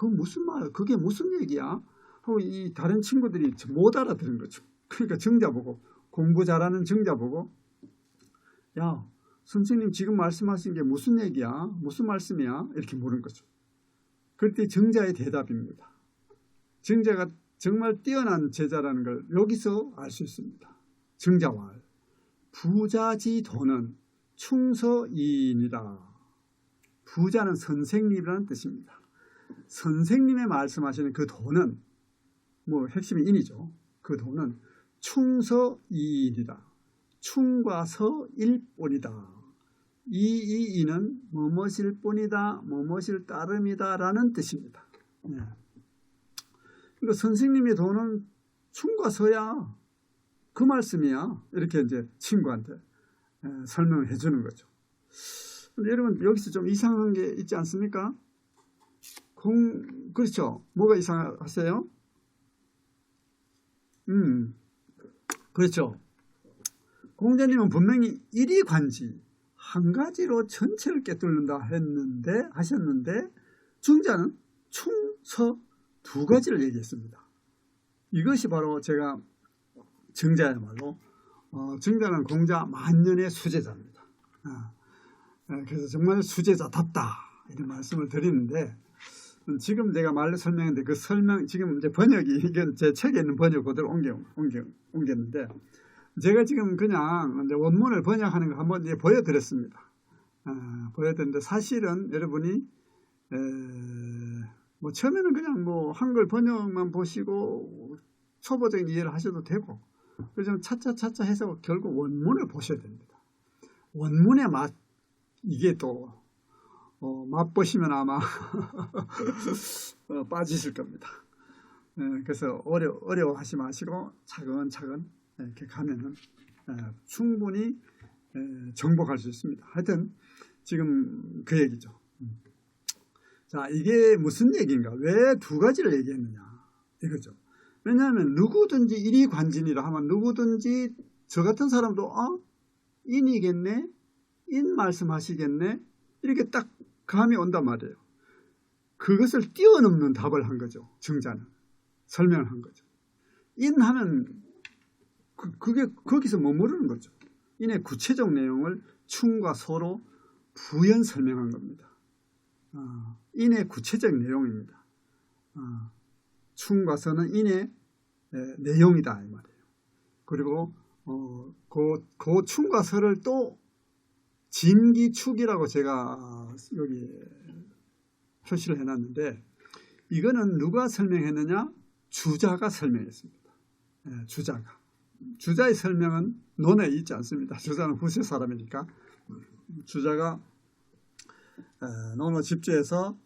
그게 무슨 얘기야? 하고 이 다른 친구들이 못 알아들은 거죠. 그러니까 정자 보고, 공부 잘하는 정자 보고, 야 선생님 지금 말씀하신 게 무슨 얘기야? 무슨 말씀이야? 이렇게 물은 거죠. 그때 정자의 대답입니다. 정자가 정말 뛰어난 제자라는 걸 여기서 알 수 있습니다. 정자왈 부자지도는 충서이인이다. 부자는 선생님이라는 뜻입니다. 선생님의 말씀하시는 그 도는 뭐 핵심이 인이죠. 그 도는 충서이인이다. 충과 서일 뿐이다. 이 인은 뭐뭇일 뿐이다, 뭐뭇일 따름이다 라는 뜻입니다. 네. 그러니까 선생님의 도는 충과 서야 그 말씀이야. 이렇게 이제 친구한테 설명을 해주는 거죠. 근데 여러분 여기서 좀 이상한 게 있지 않습니까? 그렇죠. 뭐가 이상하세요? 그렇죠. 공자님은 분명히 일이관지 한 가지로 전체를 꿰뚫는다 하셨는데 중자는 충, 서 두 가지를 얘기했습니다. 이것이 바로 제가 정자야말로 정자는 공자 만년의 수제자입니다. 그래서 정말 수제자답다 이런 말씀을 드리는데, 지금 제가 말로 설명했는데 그 설명 지금 이제 번역이 이건 제 책에 있는 번역 그대로 옮겼는데, 제가 지금 그냥 이제 원문을 번역하는 거 한번 이제 보여드렸습니다. 보여야 되는데, 사실은 여러분이 뭐 처음에는 그냥 뭐 한글 번역만 보시고 초보적인 이해를 하셔도 되고, 그래서 차차 해서 결국 원문을 보셔야 됩니다. 원문의 맛, 이게 또 맛보시면 아마 빠지실 겁니다. 그래서 어려워하지 마시고 차근차근 이렇게 가면은 충분히 정복할 수 있습니다. 하여튼 지금 그 얘기죠. 자, 이게 무슨 얘기인가? 왜 두 가지를 얘기했느냐 이거죠. 왜냐하면 누구든지 일이관진이라 하면 누구든지 저 같은 사람도 인이겠네, 인 말씀하시겠네, 이렇게 딱 감이 온단 말이에요. 그것을 뛰어넘는 답을 한 거죠. 증자는 설명을 한 거죠. 인 하면 그게 거기서 머무르는 거죠. 인의 구체적 내용을 충과 서로 부연 설명한 겁니다. 인의 구체적 내용입니다. 충과 서는 인의 내용이다 이 말이에요. 그리고 그 충과 서를 또 진기축이라고 제가 여기 표시를 해놨는데, 이거는 누가 설명했느냐? 주자가 설명했습니다. 주자의 설명은 논에 있지 않습니다. 주자는 후세 사람이니까. 주자가 논어 집주에서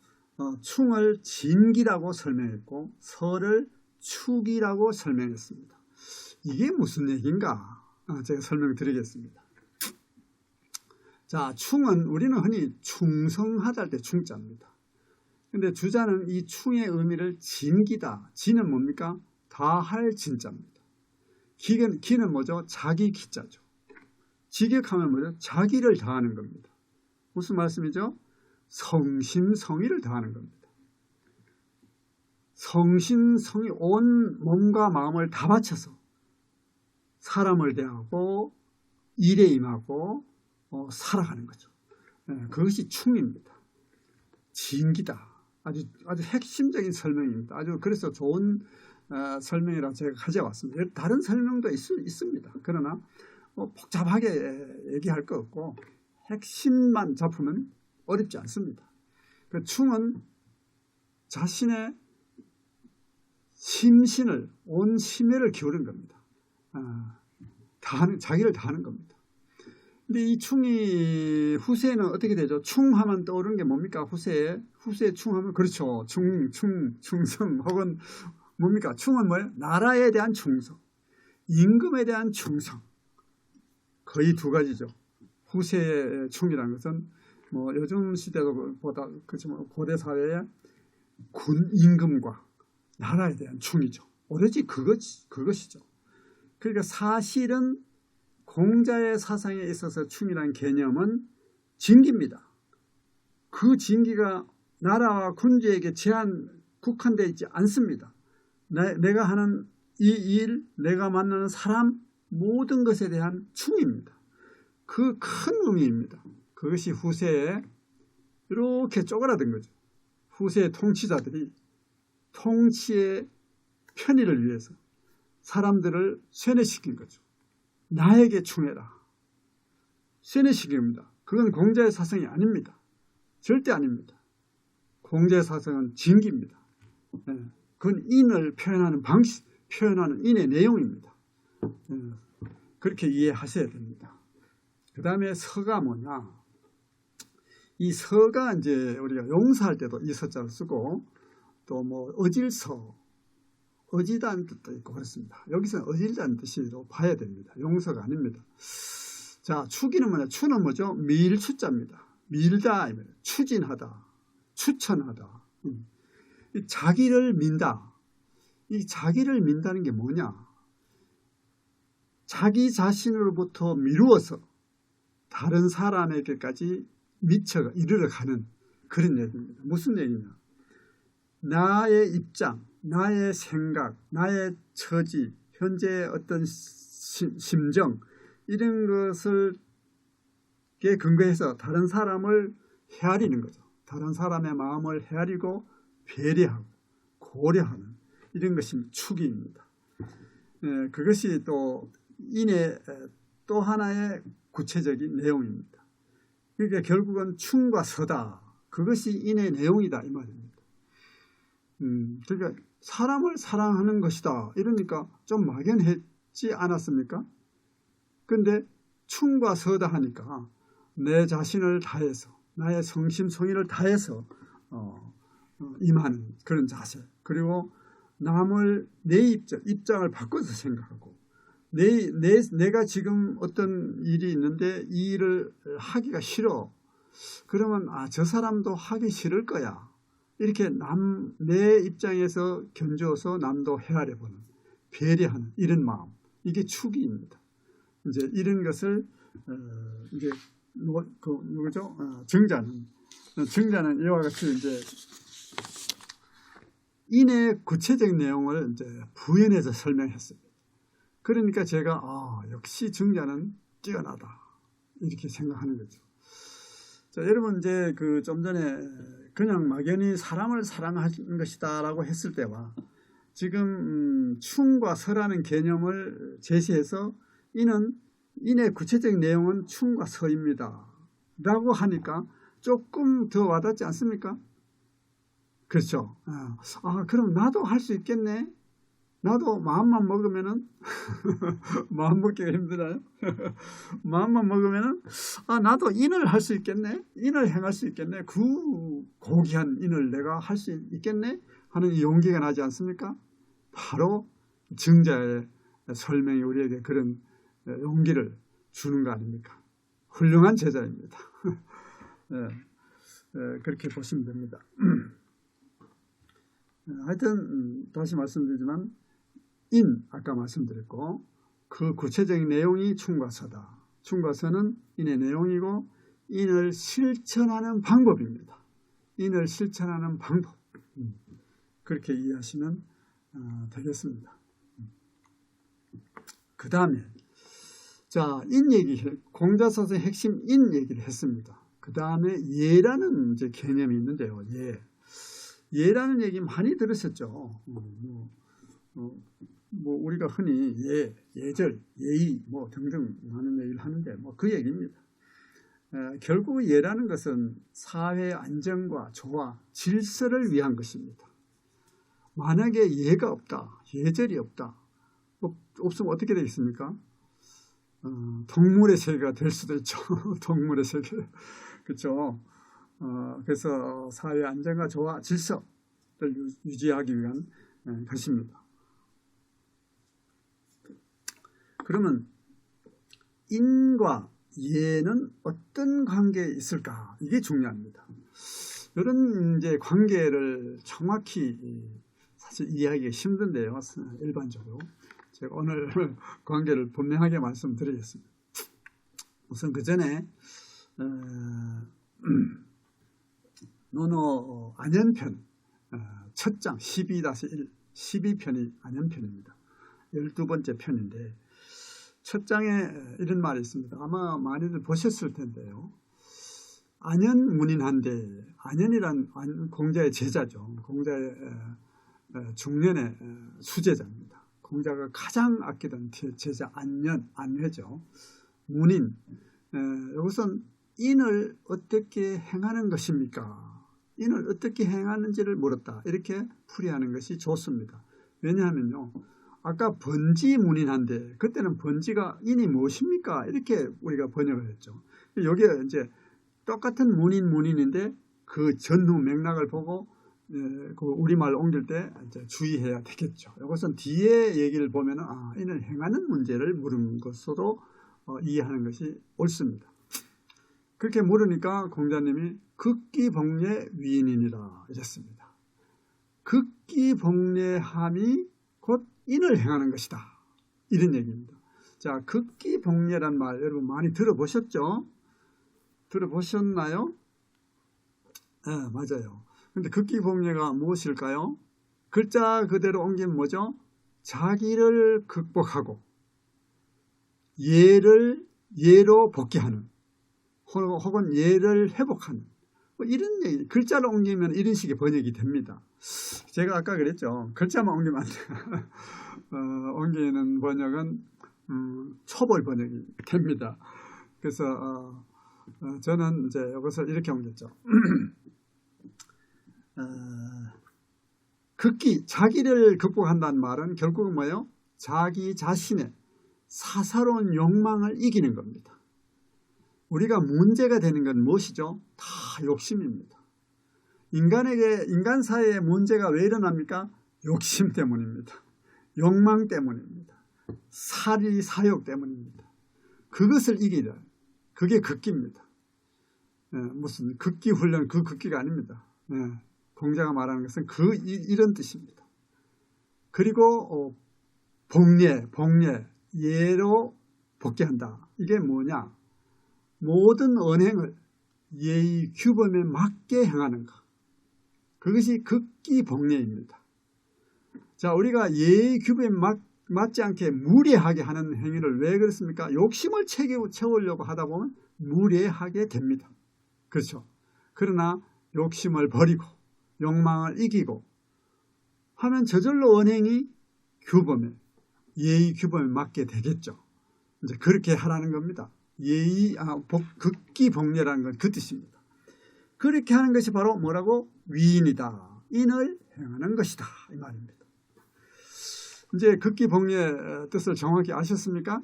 충을 진기라고 설명했고 서를 축이라고 설명했습니다. 이게 무슨 얘기인가? 제가 설명드리겠습니다. 자, 충은 우리는 흔히 충성하다 할 때 충자입니다. 근데 주자는 이 충의 의미를 진기다. 진은 뭡니까? 다할 진자입니다. 기는 뭐죠? 자기 기자죠. 직역하면 뭐죠? 자기를 다하는 겁니다. 무슨 말씀이죠? 성심성의를 다하는 겁니다. 성심성의, 온 몸과 마음을 다 바쳐서 사람을 대하고 일에 임하고 살아가는 거죠. 그것이 충입니다. 진기다. 아주 핵심적인 설명입니다. 아주 그래서 좋은 설명이라고 제가 가져왔습니다. 다른 설명도 있습니다. 그러나 복잡하게 얘기할 거 없고 핵심만 잡으면 어렵지 않습니다. 그 충은 자신의 심신을, 온 심혈을 기울인 겁니다. 자기를 다하는 겁니다. 근데 이 충이 후세에는 어떻게 되죠? 충하면 떠오르는 게 뭡니까? 후세에 충하면, 그렇죠. 충성 혹은 뭡니까? 충은 뭐예요? 나라에 대한 충성, 임금에 대한 충성. 거의 두 가지죠. 후세의 충이라는 것은 뭐 요즘 시대보다 그렇지만 고대 사회의 군 임금과 나라에 대한 충이죠. 오로지 그것이죠. 그러니까 사실은 공자의 사상에 있어서 충이라는 개념은 진기입니다. 그 진기가 나라와 군주에게 국한되어 있지 않습니다. 내가 하는 이 일, 내가 만나는 사람, 모든 것에 대한 충입니다. 그 큰 의미입니다. 그것이 후세에 이렇게 쪼그라든 거죠. 후세의 통치자들이 통치의 편의를 위해서 사람들을 쇠뇌시킨 거죠. 나에게 충해라. 쇠뇌시킵니다. 그건 공자의 사상이 아닙니다. 절대 아닙니다. 공자의 사상은 진기입니다. 그건 인을 표현하는 방식, 표현하는 인의 내용입니다. 그렇게 이해하셔야 됩니다. 그 다음에 서가 뭐냐? 이 서가 이제 우리가 용서할 때도 이 서자를 쓰고 또 뭐 어질서, 어지다는 뜻도 있고 그렇습니다. 여기서는 어질다는 뜻으로 봐야 됩니다. 용서가 아닙니다. 자, 추기는 뭐냐? 추는 뭐죠? 밀추자입니다. 밀다, 추진하다, 추천하다. 자기를 민다. 이 자기를 민다는 게 뭐냐? 자기 자신으로부터 미루어서 다른 사람에게까지 이르러 가는 그런 얘기입니다. 무슨 얘기냐? 나의 입장, 나의 생각, 나의 처지, 현재의 어떤 심정, 이런 것을 근거해서 다른 사람을 헤아리는 거죠. 다른 사람의 마음을 헤아리고 배려하고 고려하는 이런 것이 추기입니다. 그것이 또 인의 또 하나의 구체적인 내용입니다. 그러니까 결국은 충과 서다. 그것이 인의 내용이다 이 말입니다. 그러니까 사람을 사랑하는 것이다. 이러니까 좀 막연했지 않았습니까? 근데 충과 서다 하니까 내 자신을 다해서 나의 성심성의를 다해서 임하는 그런 자세. 그리고 남을 내 입장을 바꿔서 생각하고 내가 지금 어떤 일이 있는데 이 일을 하기가 싫어. 그러면 저 사람도 하기 싫을 거야. 이렇게 내 입장에서 견주어서 남도 헤아려 보는, 배려하는 이런 마음. 이게 축이입니다. 이제 이런 것을 이제 누구죠? 정자는 이와 같이 이제 인의 구체적 내용을 이제 부연해서 설명했습니다. 그러니까 제가 역시 정자는 뛰어나다 이렇게 생각하는 거죠. 자, 여러분 이제 좀 전에 그냥 막연히 사람을 사랑하는 것이다라고 했을 때와 지금 충과 서라는 개념을 제시해서 인의 구체적 내용은 충과 서입니다. 라고 하니까 조금 더 와닿지 않습니까? 그렇죠. 그럼 나도 할 수 있겠네. 나도 마음만 먹으면은 마음 먹기가 힘들어요. 마음만 먹으면은 나도 인을 할 수 있겠네. 인을 행할 수 있겠네. 그 고귀한 인을 내가 할 수 있겠네 하는 용기가 나지 않습니까? 바로 정자의 설명이 우리에게 그런 용기를 주는 거 아닙니까? 훌륭한 제자입니다. 그렇게 보시면 됩니다. 하여튼 다시 말씀드리지만 아까 말씀드렸고 그 구체적인 내용이 충과서다. 충과서는 인의 내용이고 인을 실천하는 방법입니다. 인을 실천하는 방법. 그렇게 이해하시면 되겠습니다. 그 다음에 공자서의 핵심 인 얘기를 했습니다. 그 다음에 예라는 이제 개념이 있는데요. 예라는 얘기 많이 들으셨죠. 우리가 흔히 예절, 예의 등등 하는 얘기를 하는데 그 얘기입니다. 결국 예라는 것은 사회 안정과 조화, 질서를 위한 것입니다. 만약에 예가 없다, 예절이 없다, 없으면 어떻게 되겠습니까? 동물의 세계가 될 수도 있죠. 동물의 세계. 그렇죠. 그래서 사회 안정과 조화, 질서를 유지하기 위한 것입니다. 그러면 인과 예는 어떤 관계에 있을까? 이게 중요합니다. 이런 이제 관계를 정확히 사실 이해하기가 힘든데요. 일반적으로. 제가 오늘 관계를 분명하게 말씀드리겠습니다. 우선 그 전에 논어 안연편 첫 장 12-1 12편이 안연편입니다. 12번째 편인데 첫 장에 이런 말이 있습니다. 아마 많이들 보셨을 텐데요. 안연문인한데 안연이란 공자의 제자죠. 공자의 중년의 수제자입니다. 공자가 가장 아끼던 제자 안회죠. 문인. 이것은 인을 어떻게 행하는 것입니까? 인을 어떻게 행하는지를 물었다. 이렇게 풀이하는 것이 좋습니다. 왜냐하면요. 아까 번지문인한데 그때는 번지가 인이 무엇입니까? 이렇게 우리가 번역을 했죠. 여기에 이제 똑같은 문인인데 그 전후 맥락을 보고 그 우리말로 옮길 때 이제 주의해야 되겠죠. 이것은 뒤에 얘기를 보면 인을 행하는 문제를 물은 것으로 이해하는 것이 옳습니다. 그렇게 물으니까 공자님이 극기복례 위인이니라 이랬습니다. 극기복례함이 곧 인을 행하는 것이다. 이런 얘기입니다. 자, 극기복례란 말 여러분 많이 들어보셨죠? 들어보셨나요? 네, 맞아요. 근데 극기복례가 무엇일까요? 글자 그대로 옮기면 뭐죠? 자기를 극복하고 예로 복귀하는 혹은 예를 회복하는 이런 얘기. 글자를 옮기면 이런 식의 번역이 됩니다. 제가 아까 그랬죠. 글자만 옮기면 안 돼요. 옮기는 번역은 초벌 번역이 됩니다. 그래서 저는 이제 이것을 이렇게 옮겼죠. 자기를 극복한다는 말은 결국은 뭐예요? 자기 자신의 사사로운 욕망을 이기는 겁니다. 우리가 문제가 되는 건 무엇이죠? 다 욕심입니다. 인간 사회의 문제가 왜 일어납니까? 욕심 때문입니다. 욕망 때문입니다. 사욕 때문입니다. 그것을 이기라. 그게 극기입니다. 무슨 극기 훈련, 그 극기가 아닙니다. 공자가 말하는 것은 이런 뜻입니다. 그리고 복례, 예로 복귀한다. 이게 뭐냐? 모든 언행을 예의 규범에 맞게 행하는 것. 그것이 극기 복례입니다. 자, 우리가 예의 규범에 맞지 않게 무례하게 하는 행위를 왜 그렇습니까? 욕심을 채우려고 하다 보면 무례하게 됩니다. 그렇죠? 그러나 욕심을 버리고 욕망을 이기고 하면 저절로 언행이 예의 규범에 맞게 되겠죠. 이제 그렇게 하라는 겁니다. 극기 복례라는 건 그 뜻입니다. 그렇게 하는 것이 바로 뭐라고? 위인이다. 인을 행하는 것이다. 이 말입니다. 이제 극기 복례 뜻을 정확히 아셨습니까?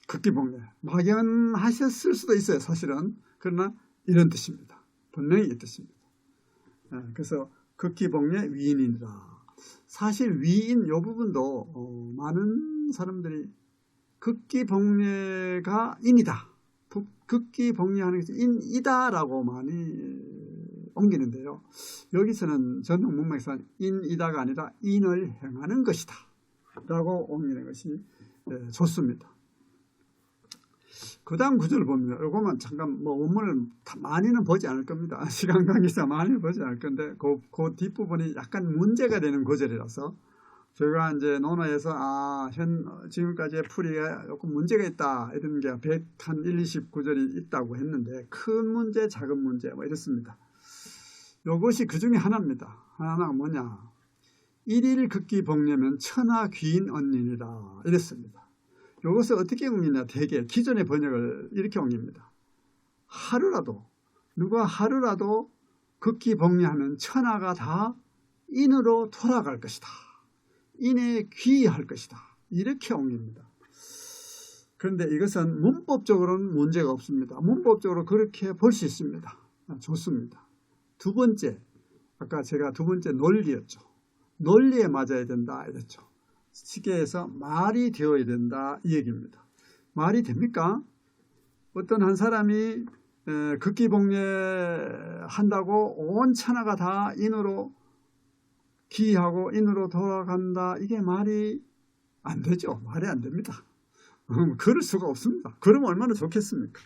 극기 복례. 막연하셨을 수도 있어요, 사실은. 그러나 이런 뜻입니다. 분명히 이 뜻입니다. 그래서 극기 복례 위인이다. 사실 위인 이 부분도 많은 사람들이 극기 복례가 인이다. 극기 복례하는 것이 인이다라고 많이 옮기는데요. 여기서는 전통 문맥상 인이다가 아니라 인을 행하는 것이다 라고 옮기는 것이 좋습니다. 그 다음 구절을 보면 이거만 잠깐 원문을 많이는 보지 않을 겁니다. 시간 관계상 많이 보지 않을 건데 그 뒷부분이 약간 문제가 되는 구절이라서 저희가 이제 논어에서 지금까지의 풀이에 조금 문제가 있다 이런 게 120구절이 있다고 했는데 큰 문제, 작은 문제 이렇습니다. 이것이 그 중에 하나입니다. 하나가 뭐냐? 일일 극기 복례면 천하 귀인 언니니라 이랬습니다. 이것을 어떻게 옮기냐? 대개 기존의 번역을 이렇게 옮깁니다. 누가 하루라도 극기 복례하면 천하가 다 인으로 돌아갈 것이다. 인에 귀의할 것이다. 이렇게 옮깁니다. 그런데 이것은 문법적으로는 문제가 없습니다. 문법적으로 그렇게 볼 수 있습니다. 좋습니다. 두 번째, 아까 제가 두 번째 논리였죠. 논리에 맞아야 된다 이랬죠. 시계에서 말이 되어야 된다 이 얘기입니다. 말이 됩니까? 어떤 한 사람이 극기 복례한다고 온 천하가 다 인으로 기하고 인으로 돌아간다. 이게 말이 안 되죠. 말이 안 됩니다. 그럴 수가 없습니다. 그러면 얼마나 좋겠습니까?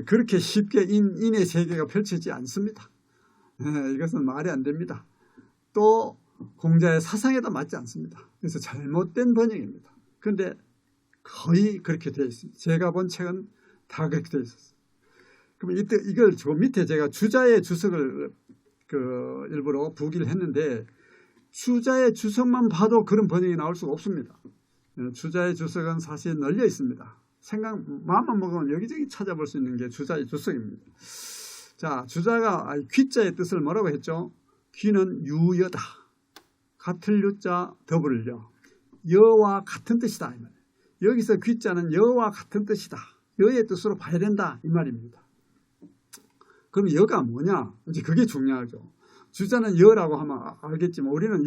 그렇게 쉽게 인의 세계가 펼쳐지지 않습니다. 이것은 말이 안 됩니다. 또 공자의 사상에도 맞지 않습니다. 그래서 잘못된 번역입니다. 그런데 거의 그렇게 되어 있습니다. 제가 본 책은 다 그렇게 되어 있었어요. 그럼 이걸 저 밑에 제가 주자의 주석을 일부러 부기를 했는데 주자의 주석만 봐도 그런 번역이 나올 수가 없습니다. 주자의 주석은 사실 널려 있습니다. 마음만 먹으면 여기저기 찾아볼 수 있는 게 주자의 주석입니다. 자, 주자가 귀자의 뜻을 뭐라고 했죠? 귀는 유여다. 같을 유자 더블 여. 여와 같은 뜻이다. 이 말이에요. 여기서 귀자는 여와 같은 뜻이다. 여의 뜻으로 봐야 된다. 이 말입니다. 그럼 여가 뭐냐? 이제 그게 중요하죠. 주자는 여라고 하면 알겠지만 우리는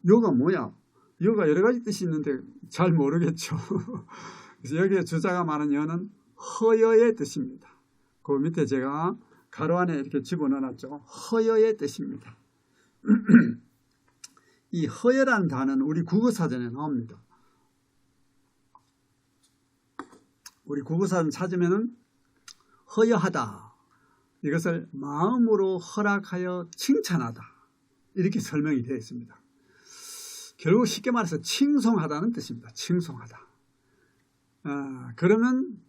여가 뭐야? 여가 여러 가지 뜻이 있는데 잘 모르겠죠. 그래서 여기에 주자가 말하는 여는 허여의 뜻입니다. 그 밑에 제가 가로 안에 이렇게 집어넣어놨죠. 허여의 뜻입니다. 이 허여라는 단어는 우리 국어사전에 나옵니다. 우리 국어사전 찾으면은 허여하다. 이것을 마음으로 허락하여 칭찬하다. 이렇게 설명이 되어 있습니다. 결국 쉽게 말해서 칭송하다는 뜻입니다. 칭송하다. 그러면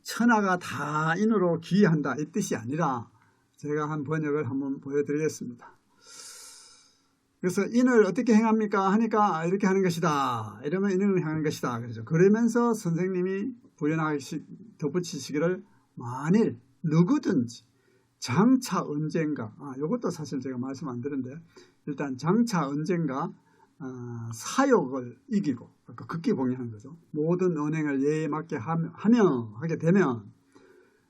천하가 다 인으로 귀의한다 이 뜻이 아니라 제가 한 번역을 한번 보여드리겠습니다. 그래서 인을 어떻게 행합니까? 하니까 이렇게 하는 것이다. 이러면 인을 행하는 것이다. 그러죠. 그러면서 선생님이 부연하게 덧붙이시기를 만일 누구든지 장차 언젠가, 이것도 사실 제가 말씀 안 드렸는데, 일단 장차 언젠가 사욕을 이기고, 아까 극기봉의하는 거죠. 모든 언행을 예에 맞게 하게 되면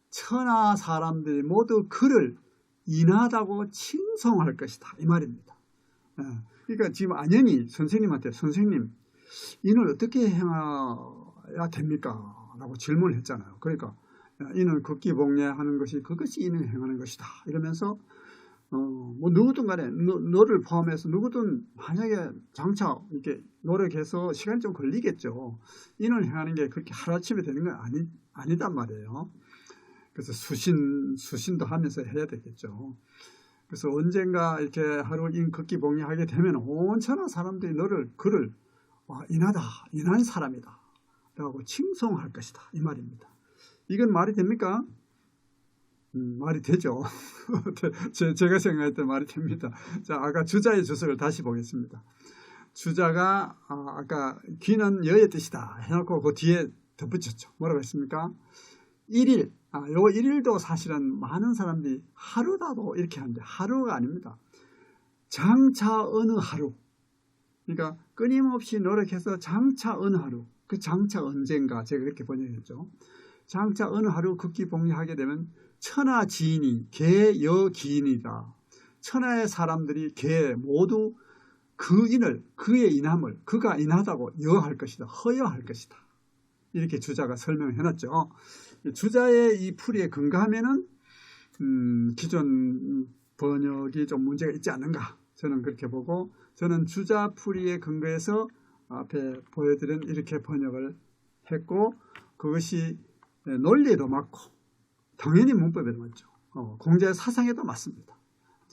천하 사람들이 모두 그를 인하다고 칭송할 것이다, 이 말입니다. 그러니까 지금 안연히 선생님한테 선생님 인을 어떻게 행해야 됩니까? 라고 질문을 했잖아요. 그러니까 인을 극기봉례하는 것이 그것이 인을 행하는 것이다 이러면서 뭐 누구든 간에 너를 포함해서 누구든 만약에 장차 이렇게 노력해서 시간이 좀 걸리겠죠. 인을 행하는 게 그렇게 하루아침에 되는 건 아니단 말이에요. 그래서 수신도 하면서 해야 되겠죠. 그래서 언젠가 이렇게 하루 인 극기봉례하게 되면 온 천하 사람들이 그를 인한 사람이다 라고 칭송할 것이다, 이 말입니다. 이건 말이 됩니까? 말이 되죠. 제가 생각할 때 말이 됩니다. 자, 아까 주자의 주석을 다시 보겠습니다. 주자가 아까 귀는 여의 뜻이다 해놓고 그 뒤에 덧붙였죠. 뭐라고 했습니까? 1일, 요 1일도 사실은 많은 사람들이 하루다도 이렇게 하는데 하루가 아닙니다. 장차 어느 하루, 그러니까 끊임없이 노력해서 장차 어느 하루, 그 장차 언젠가, 제가 그렇게 번역했죠. 장차 어느 하루 극기봉례하게 되면 천하지인이 개여기인이다. 천하의 사람들이 모두 그의 인함을 그가 인하다고 여할 것이다, 허여할 것이다. 이렇게 주자가 설명을 해놨죠. 주자의 이 풀이에 근거하면은 기존 번역이 좀 문제가 있지 않는가, 저는 그렇게 보고, 저는 주자 풀이에 근거해서 앞에 보여드린 이렇게 번역을 했고, 그것이 논리에도 맞고 당연히 문법에도 맞죠. 공자의 사상에도 맞습니다.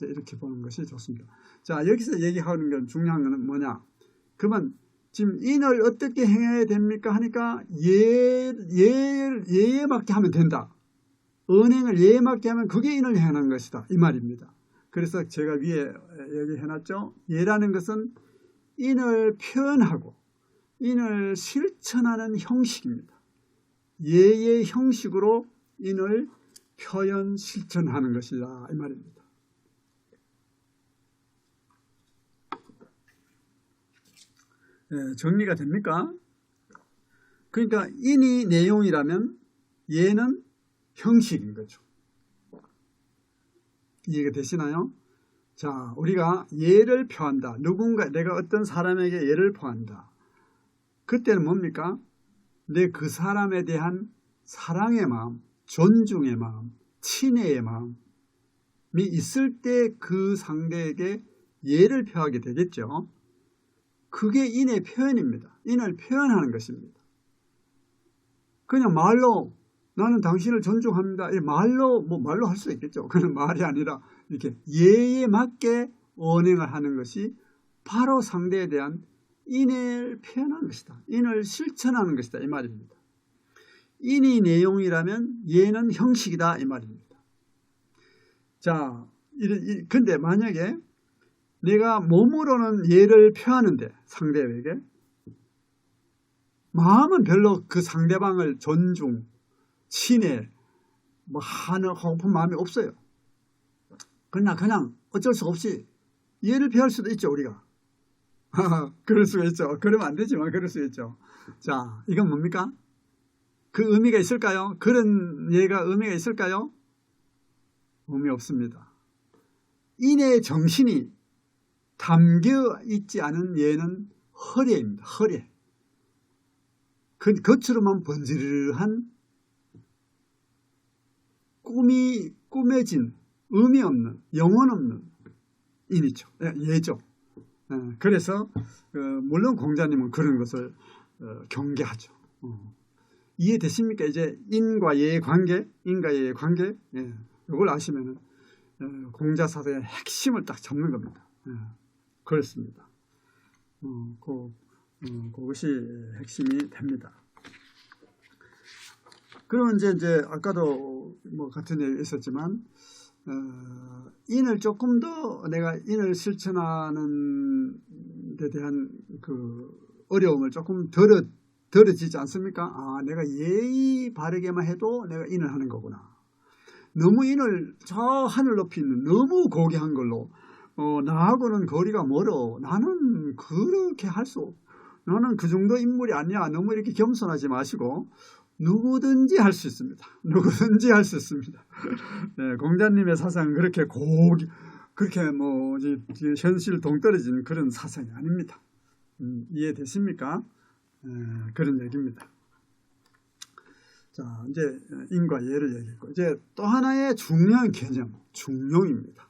이렇게 보는 것이 좋습니다. 자, 여기서 얘기하는 건 중요한 것은 뭐냐? 그러면 지금 인을 어떻게 행해야 됩니까? 하니까 예에 맞게 하면 된다. 언행을 예에 맞게 하면 그게 인을 행하는 것이다, 이 말입니다. 그래서 제가 위에 얘기해놨죠. 예라는 것은 인을 표현하고 인을 실천하는 형식입니다. 예의 형식으로 인을 표현 실천하는 것이다, 이 말입니다. 정리가 됩니까? 그러니까 인이 내용이라면 예는 형식인 거죠. 이해가 되시나요? 자, 우리가 예를 표한다. 내가 어떤 사람에게 예를 표한다. 그때는 뭡니까? 그 사람에 대한 사랑의 마음, 존중의 마음, 친애의 마음이 있을 때 그 상대에게 예를 표하게 되겠죠. 그게 인의 표현입니다. 인을 표현하는 것입니다. 그냥 말로 나는 당신을 존중합니다. 말로 할 수 있겠죠. 그런 말이 아니라 이렇게 예에 맞게 언행을 하는 것이 바로 상대에 대한 인을 표현하는 것이다. 인을 실천하는 것이다, 이 말입니다. 인이 내용이라면 예는 형식이다, 이 말입니다. 자, 근데 만약에 내가 몸으로는 예를 표하는데 상대에게 마음은 별로 그 상대방을 존중, 친애 하고픈 마음이 없어요. 그냥 어쩔 수 없이 예를 표할 수도 있죠, 우리가. 그럴 수가 있죠. 그러면 안 되지만 그럴 수 있죠. 자, 이건 뭡니까? 그 의미가 있을까요? 그런 예가 의미가 있을까요? 의미 없습니다. 인의 정신이 담겨 있지 않은 예는 허례입니다. 허례. 겉으로만 번지르르한 꾸며진 의미 없는, 영혼 없는 인이죠. 예죠. 그래서 물론 공자님은 그런 것을 경계하죠. 이해되십니까? 이제 인과 예의 관계, 이걸 아시면은 공자 사상의 핵심을 딱 잡는 겁니다. 그렇습니다. 그것이 핵심이 됩니다. 그러면 이제 아까도 뭐 같은 얘기 있었지만 인을 조금 더 내가 인을 실천하는 데 대한 그 어려움을 조금 덜어지지 않습니까? 내가 예의 바르게만 해도 내가 인을 하는 거구나. 너무 인을 저 하늘 높이 있는 너무 고귀한 걸로 나하고는 거리가 멀어. 나는 그렇게 나는 그 정도 인물이 아니야. 너무 이렇게 겸손하지 마시고 누구든지 할 수 있습니다. 누구든지 할 수 있습니다. 네, 공자님의 사상은 그렇게 현실 동떨어진 그런 사상이 아닙니다. 이해되십니까? 그런 얘기입니다. 자, 이제 인과 예를 얘기했고, 이제 또 하나의 중요한 개념, 중용입니다.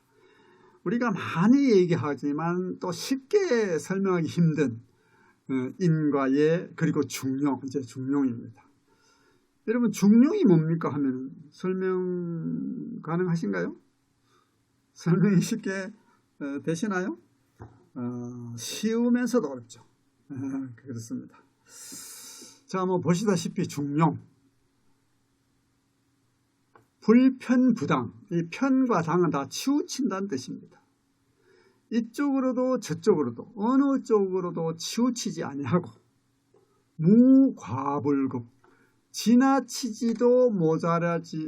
우리가 많이 얘기하지만 또 쉽게 설명하기 힘든 인과 예, 그리고 중용, 이제 중용입니다. 여러분, 중용이 뭡니까 하면 설명 가능하신가요? 설명이 쉽게 되시나요? 쉬우면서도 어렵죠. 그렇습니다. 자, 보시다시피 중용. 불편부당, 이 편과 당은 다 치우친다는 뜻입니다. 이쪽으로도 저쪽으로도 어느 쪽으로도 치우치지 아니하고 무과불급, 지나치지도 모자람도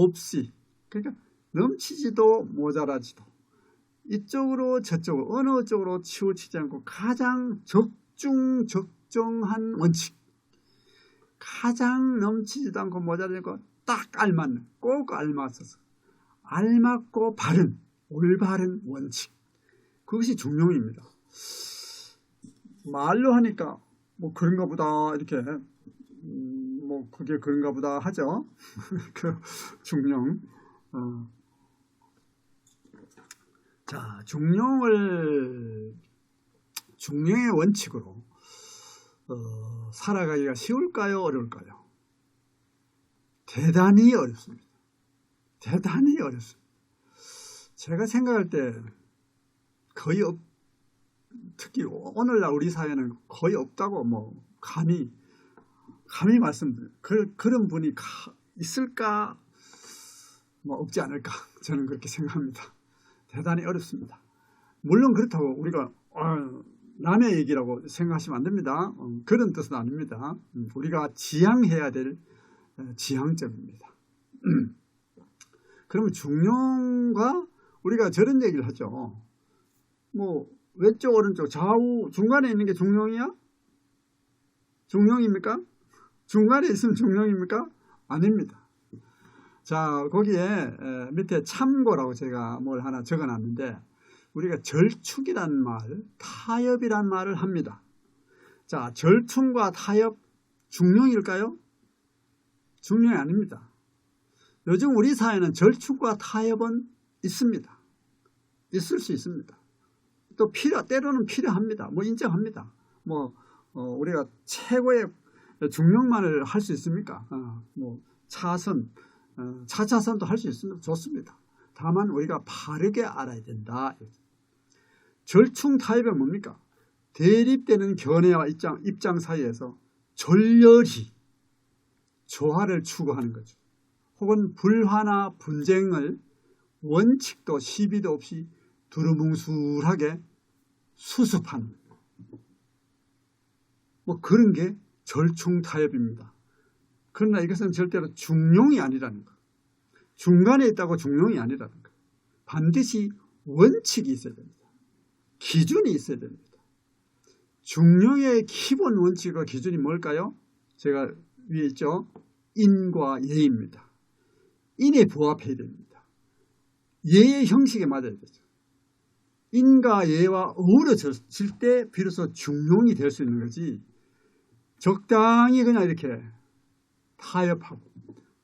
없이, 그러니까 넘치지도 모자라지도 이쪽으로 저쪽으로 어느 쪽으로 치우치지 않고 가장 적정한 원칙, 가장 넘치지도 않고 모자라지 않고 딱 알맞는, 꼭 알맞아서 알맞고 바른, 올바른 원칙, 그것이 중용입니다. 말로 하니까 그런가 보다 이렇게 그게 그런가 보다 하죠. 그 중용. 자, 중용의 원칙으로 살아가기가 쉬울까요, 어려울까요? 대단히 어렵습니다. 대단히 어렵습니다. 제가 생각할 때 거의 특히 오늘날 우리 사회는 거의 없다고 감히 말씀드려요. 그런 분이 있을까? 없지 않을까? 저는 그렇게 생각합니다. 대단히 어렵습니다. 물론 그렇다고 우리가 남의 얘기라고 생각하시면 안 됩니다. 그런 뜻은 아닙니다. 우리가 지향해야 될 지향점입니다. 그러면 중용과 우리가 저런 얘기를 하죠. 왼쪽 오른쪽 좌우 중간에 있는 게 중용이야? 중용입니까? 중간에 있으면 중용입니까? 아닙니다. 자, 거기에 밑에 참고라고 제가 뭘 하나 적어놨는데, 우리가 절축이란 말, 타협이란 말을 합니다. 자, 절충과 타협 중용일까요? 중용이 아닙니다. 요즘 우리 사회는 절충과 타협은 있습니다. 있을 수 있습니다. 또 때로는 필요합니다. 인정합니다. 우리가 최고의 중용만을 할 수 있습니까? 차차선도 할 수 있습니다. 좋습니다. 다만 우리가 바르게 알아야 된다. 절충 타협은 뭡니까? 대립되는 견해와 입장 사이에서 졸렬히 조화를 추구하는 거죠. 혹은 불화나 분쟁을 원칙도 시비도 없이 두루뭉술하게 수습하는 그런 게 절충타협입니다. 그러나 이것은 절대로 중용이 아니라는 것. 중간에 있다고 중용이 아니라는 것. 반드시 원칙이 있어야 됩니다. 기준이 있어야 됩니다. 중용의 기본 원칙과 기준이 뭘까요? 제가 위에 있죠. 인과 예입니다. 인에 부합해야 됩니다. 예의 형식에 맞아야 되죠. 인과 예와 어우러졌을 때 비로소 중용이 될 수 있는 거지, 적당히 그냥 이렇게 타협하고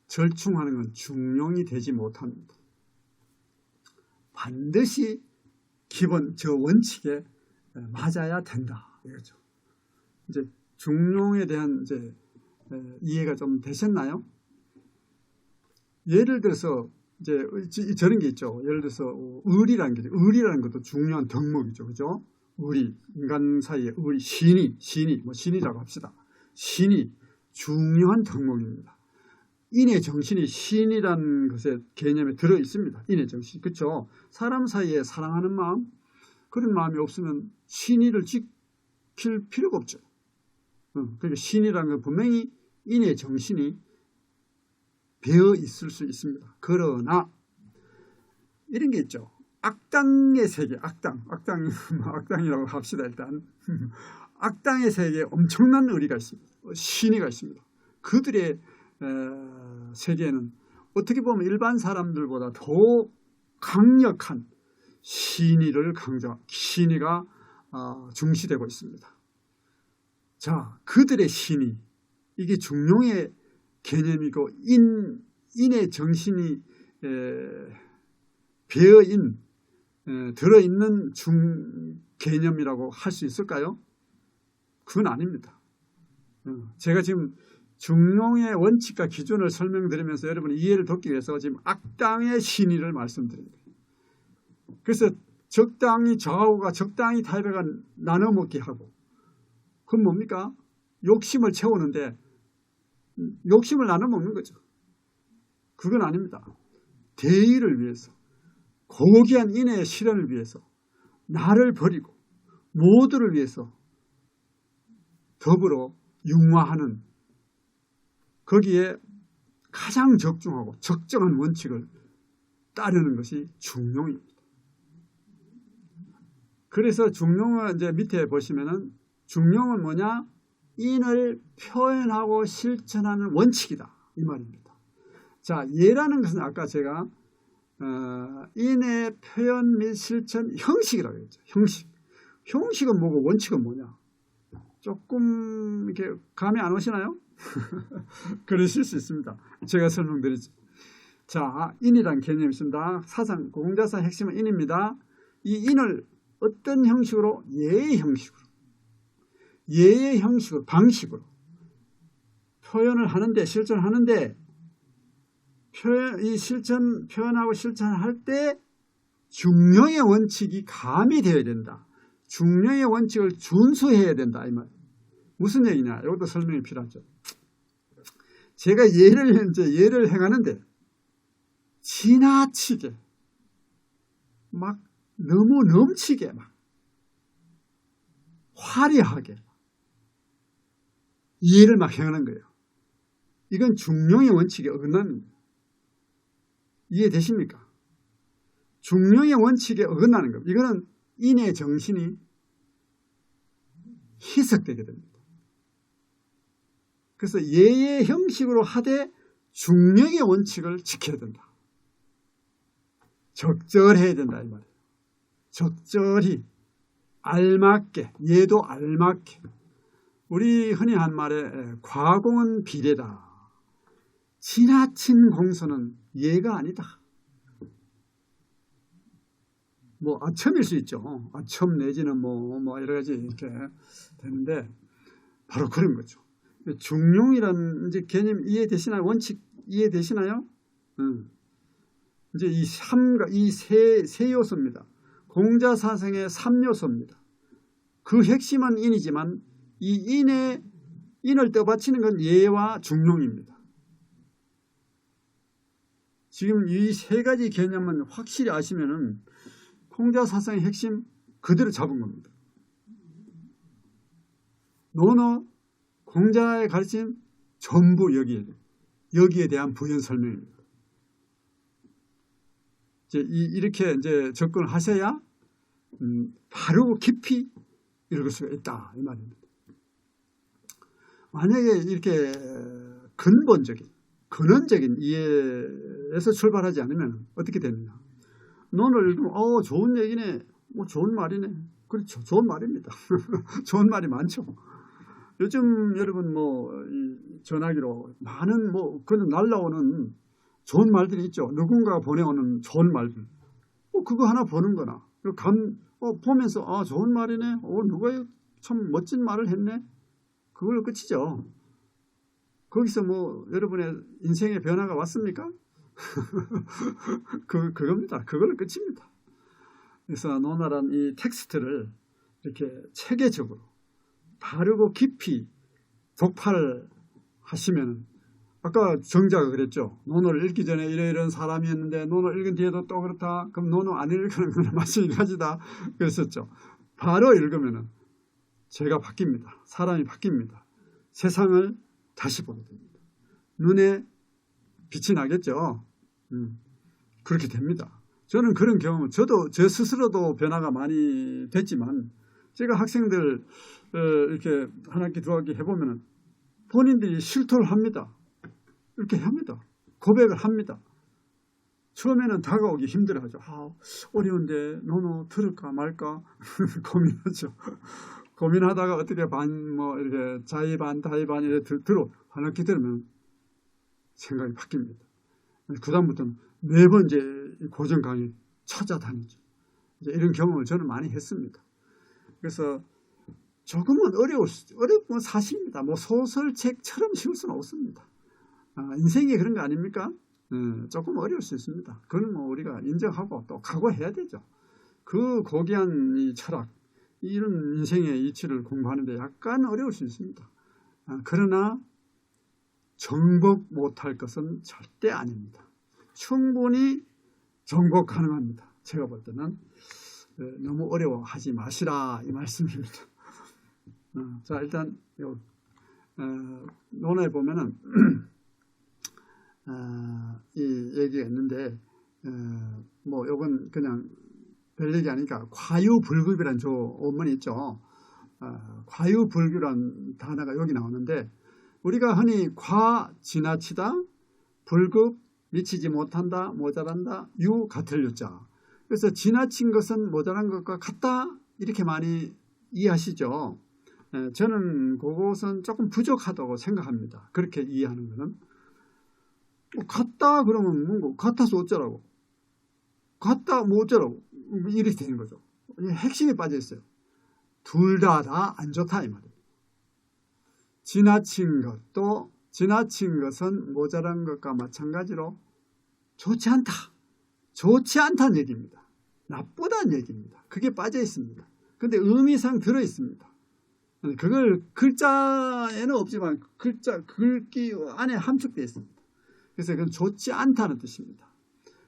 절충하는 건 중용이 되지 못합니다. 반드시 기본 저 원칙에 맞아야 된다. 이거죠. 이제 중용에 대한 이해가 좀 되셨나요? 예를 들어서 저런 게 있죠. 예를 들어서 의리라는 것도 중요한 덕목이죠. 그죠? 의리, 인간 사이에 의리, 신이라고 합시다. 신이 중요한 덕목입니다. 인의 정신이 신이라는 것의 개념에 들어 있습니다. 인의 정신, 그렇죠? 사람 사이에 사랑하는 마음, 그런 마음이 없으면 신의를 지킬 필요가 없죠. 그러니까 신이라는 건 분명히 인의 정신이 되어 있을 수 있습니다. 그러나 이런 게 있죠. 악당의 세계, 악당이라고 합시다. 일단 악당의 세계에 엄청난 의리가 있습니다. 신의가 있습니다. 그들의 세계에는 어떻게 보면 일반 사람들보다 더 강력한 신의를 신의가 중시되고 있습니다. 자, 그들의 신의, 이게 중용의 개념이고 인의 정신이 들어있는 개념이라고 할 수 있을까요? 그건 아닙니다. 제가 지금 중용의 원칙과 기준을 설명드리면서 여러분의 이해를 돕기 위해서 지금 악당의 신의를 말씀드립니다. 그래서 적당히 좌우가 적당히 타협해가 나눠 먹게 하고, 그건 뭡니까? 욕심을 채우는데 욕심을 나눠 먹는 거죠. 그건 아닙니다. 대의를 위해서, 고귀한 인의 실현을 위해서, 나를 버리고 모두를 위해서 더불어 융화하는, 거기에 가장 적중하고 적정한 원칙을 따르는 것이 중용입니다. 그래서 중용은 이제 밑에 보시면은 중용은 뭐냐? 인을 표현하고 실천하는 원칙이다, 이 말입니다. 자, 예라는 것은 아까 제가 인의 표현 및 실천 형식이라고 했죠. 형식은 뭐고 원칙은 뭐냐? 조금 이렇게 감이 안 오시나요? 그러실 수 있습니다. 제가 설명드리죠. 자, 인이란 개념이 있습니다. 사상, 공자사 핵심은 인입니다. 이 인을 어떤 형식으로? 예의 형식으로, 방식으로 표현을 하는데, 실천하는데, 표현하고 실천할 때 중용의 원칙이 가미되어야 된다. 중용의 원칙을 준수해야 된다, 이 말. 무슨 얘기냐? 이것도 설명이 필요하죠. 제가 예를 행하는데 지나치게 막 너무 넘치게 막 화려하게 예를 막 행하는 거예요. 이건 중용의 원칙에 어긋납니다. 이해되십니까? 중용의 원칙에 어긋나는 겁니다. 이거는 인의 정신이 희석되게 됩니다. 그래서 예의 형식으로 하되 중용의 원칙을 지켜야 된다. 적절해야 된다, 이 말이에요. 적절히, 알맞게, 예도 알맞게. 우리 흔히 한 말에 과공은 비례다. 지나친 공소는 예가 아니다. 뭐 아첨일 수 있죠. 아첨 내지는 뭐 여러 가지 이렇게 되는데 바로 그런 거죠. 중용이라는 이제 개념 이해되시나요? 원칙 이해되시나요? 이제 이 세 요소입니다. 공자사상의 3요소입니다. 그 핵심은 인이지만 이 인을 떠받치는 건 예와 중용입니다. 지금 이 세 가지 개념은 확실히 아시면은 공자사상의 핵심 그대로 잡은 겁니다. 논어, 공자의 가르침 전부 여기에 대한 부연 설명입니다. 이렇게 이제 접근을 하셔야 바로 깊이 읽을 수가 있다, 이 말입니다. 만약에 이렇게 근원적인 이해에서 출발하지 않으면 어떻게 되느냐? 논을 읽으면 좋은 얘기네, 좋은 말이네. 그렇죠, 좋은 말입니다. 좋은 말이 많죠. 요즘 여러분 전화기로 많은 그런 날라오는 좋은 말들이 있죠. 누군가가 보내오는 좋은 말들. 그거 하나 보는 거나. 보면서 좋은 말이네. 누가 참 멋진 말을 했네. 그걸로 끝이죠. 거기서 여러분의 인생의 변화가 왔습니까? 그겁니다. 그걸로 끝입니다. 그래서 논어란 이 텍스트를 이렇게 체계적으로 바르고 깊이 독파를 하시면, 아까 정자가 그랬죠. 논어를 읽기 전에 이런 사람이었는데 논어 읽은 뒤에도 또 그렇다. 그럼 논어 안 읽는 거는 마찬가지다. 그랬었죠. 바로 읽으면 제가 바뀝니다. 사람이 바뀝니다. 세상을 다시 보게 됩니다. 눈에 빛이 나겠죠. 그렇게 됩니다. 저는 그런 경험, 저도 저 스스로도 변화가 많이 됐지만 제가 학생들 이렇게 한 학기 두 학기 해보면은 본인들이 실토를 합니다. 이렇게 합니다. 고백을 합니다. 처음에는 다가오기 힘들어하죠. 어려운데 노노 들을까 말까 고민하죠. 고민하다가 어떻게 이렇게 자의반 다의반 이렇게 한 학기 들으면 생각이 바뀝니다. 그 다음부터는 매번 이제 고정 강의 찾아다니죠. 이제 이런 경험을 저는 많이 했습니다. 그래서 조금은 어려운 사실입니다. 뭐 소설책처럼 쉬울 수는 없습니다. 인생이 그런 거 아닙니까? 조금 어려울 수 있습니다. 그건 뭐 우리가 인정하고 또 각오해야 되죠. 그 고귀한 이 철학, 이런 인생의 이치를 공부하는데 약간 어려울 수 있습니다. 그러나 정복 못할 것은 절대 아닙니다. 충분히 정복 가능합니다. 제가 볼 때는 너무 어려워하지 마시라 이 말씀입니다. 자, 일단 논어에 보면은 이 얘기가 있는데 뭐 요건 그냥 별 얘기 아니까 과유불급이라는 저 원문이 있죠. 과유불급이라는 단어가 여기 나오는데 우리가 흔히 과 지나치다, 불급 미치지 못한다, 모자란다, 유 같을 유자. 그래서 지나친 것은 모자란 것과 같다 이렇게 많이 이해하시죠. 저는 그것은 조금 부족하다고 생각합니다. 그렇게 이해하는 것은 같다 그러면 뭔가 같아서 어쩌라고, 같다 뭐 어쩌라고 이렇게 되는 거죠. 핵심이 빠져 있어요. 둘 다 안 좋다 이 말이에요. 지나친 것은 모자란 것과 마찬가지로 좋지 않다. 좋지 않다는 얘기입니다. 나쁘다는 얘기입니다. 그게 빠져 있습니다. 근데 의미상 들어 있습니다. 그걸 글자에는 없지만 글귀 안에 함축되어 있습니다. 그래서 그건 좋지 않다는 뜻입니다.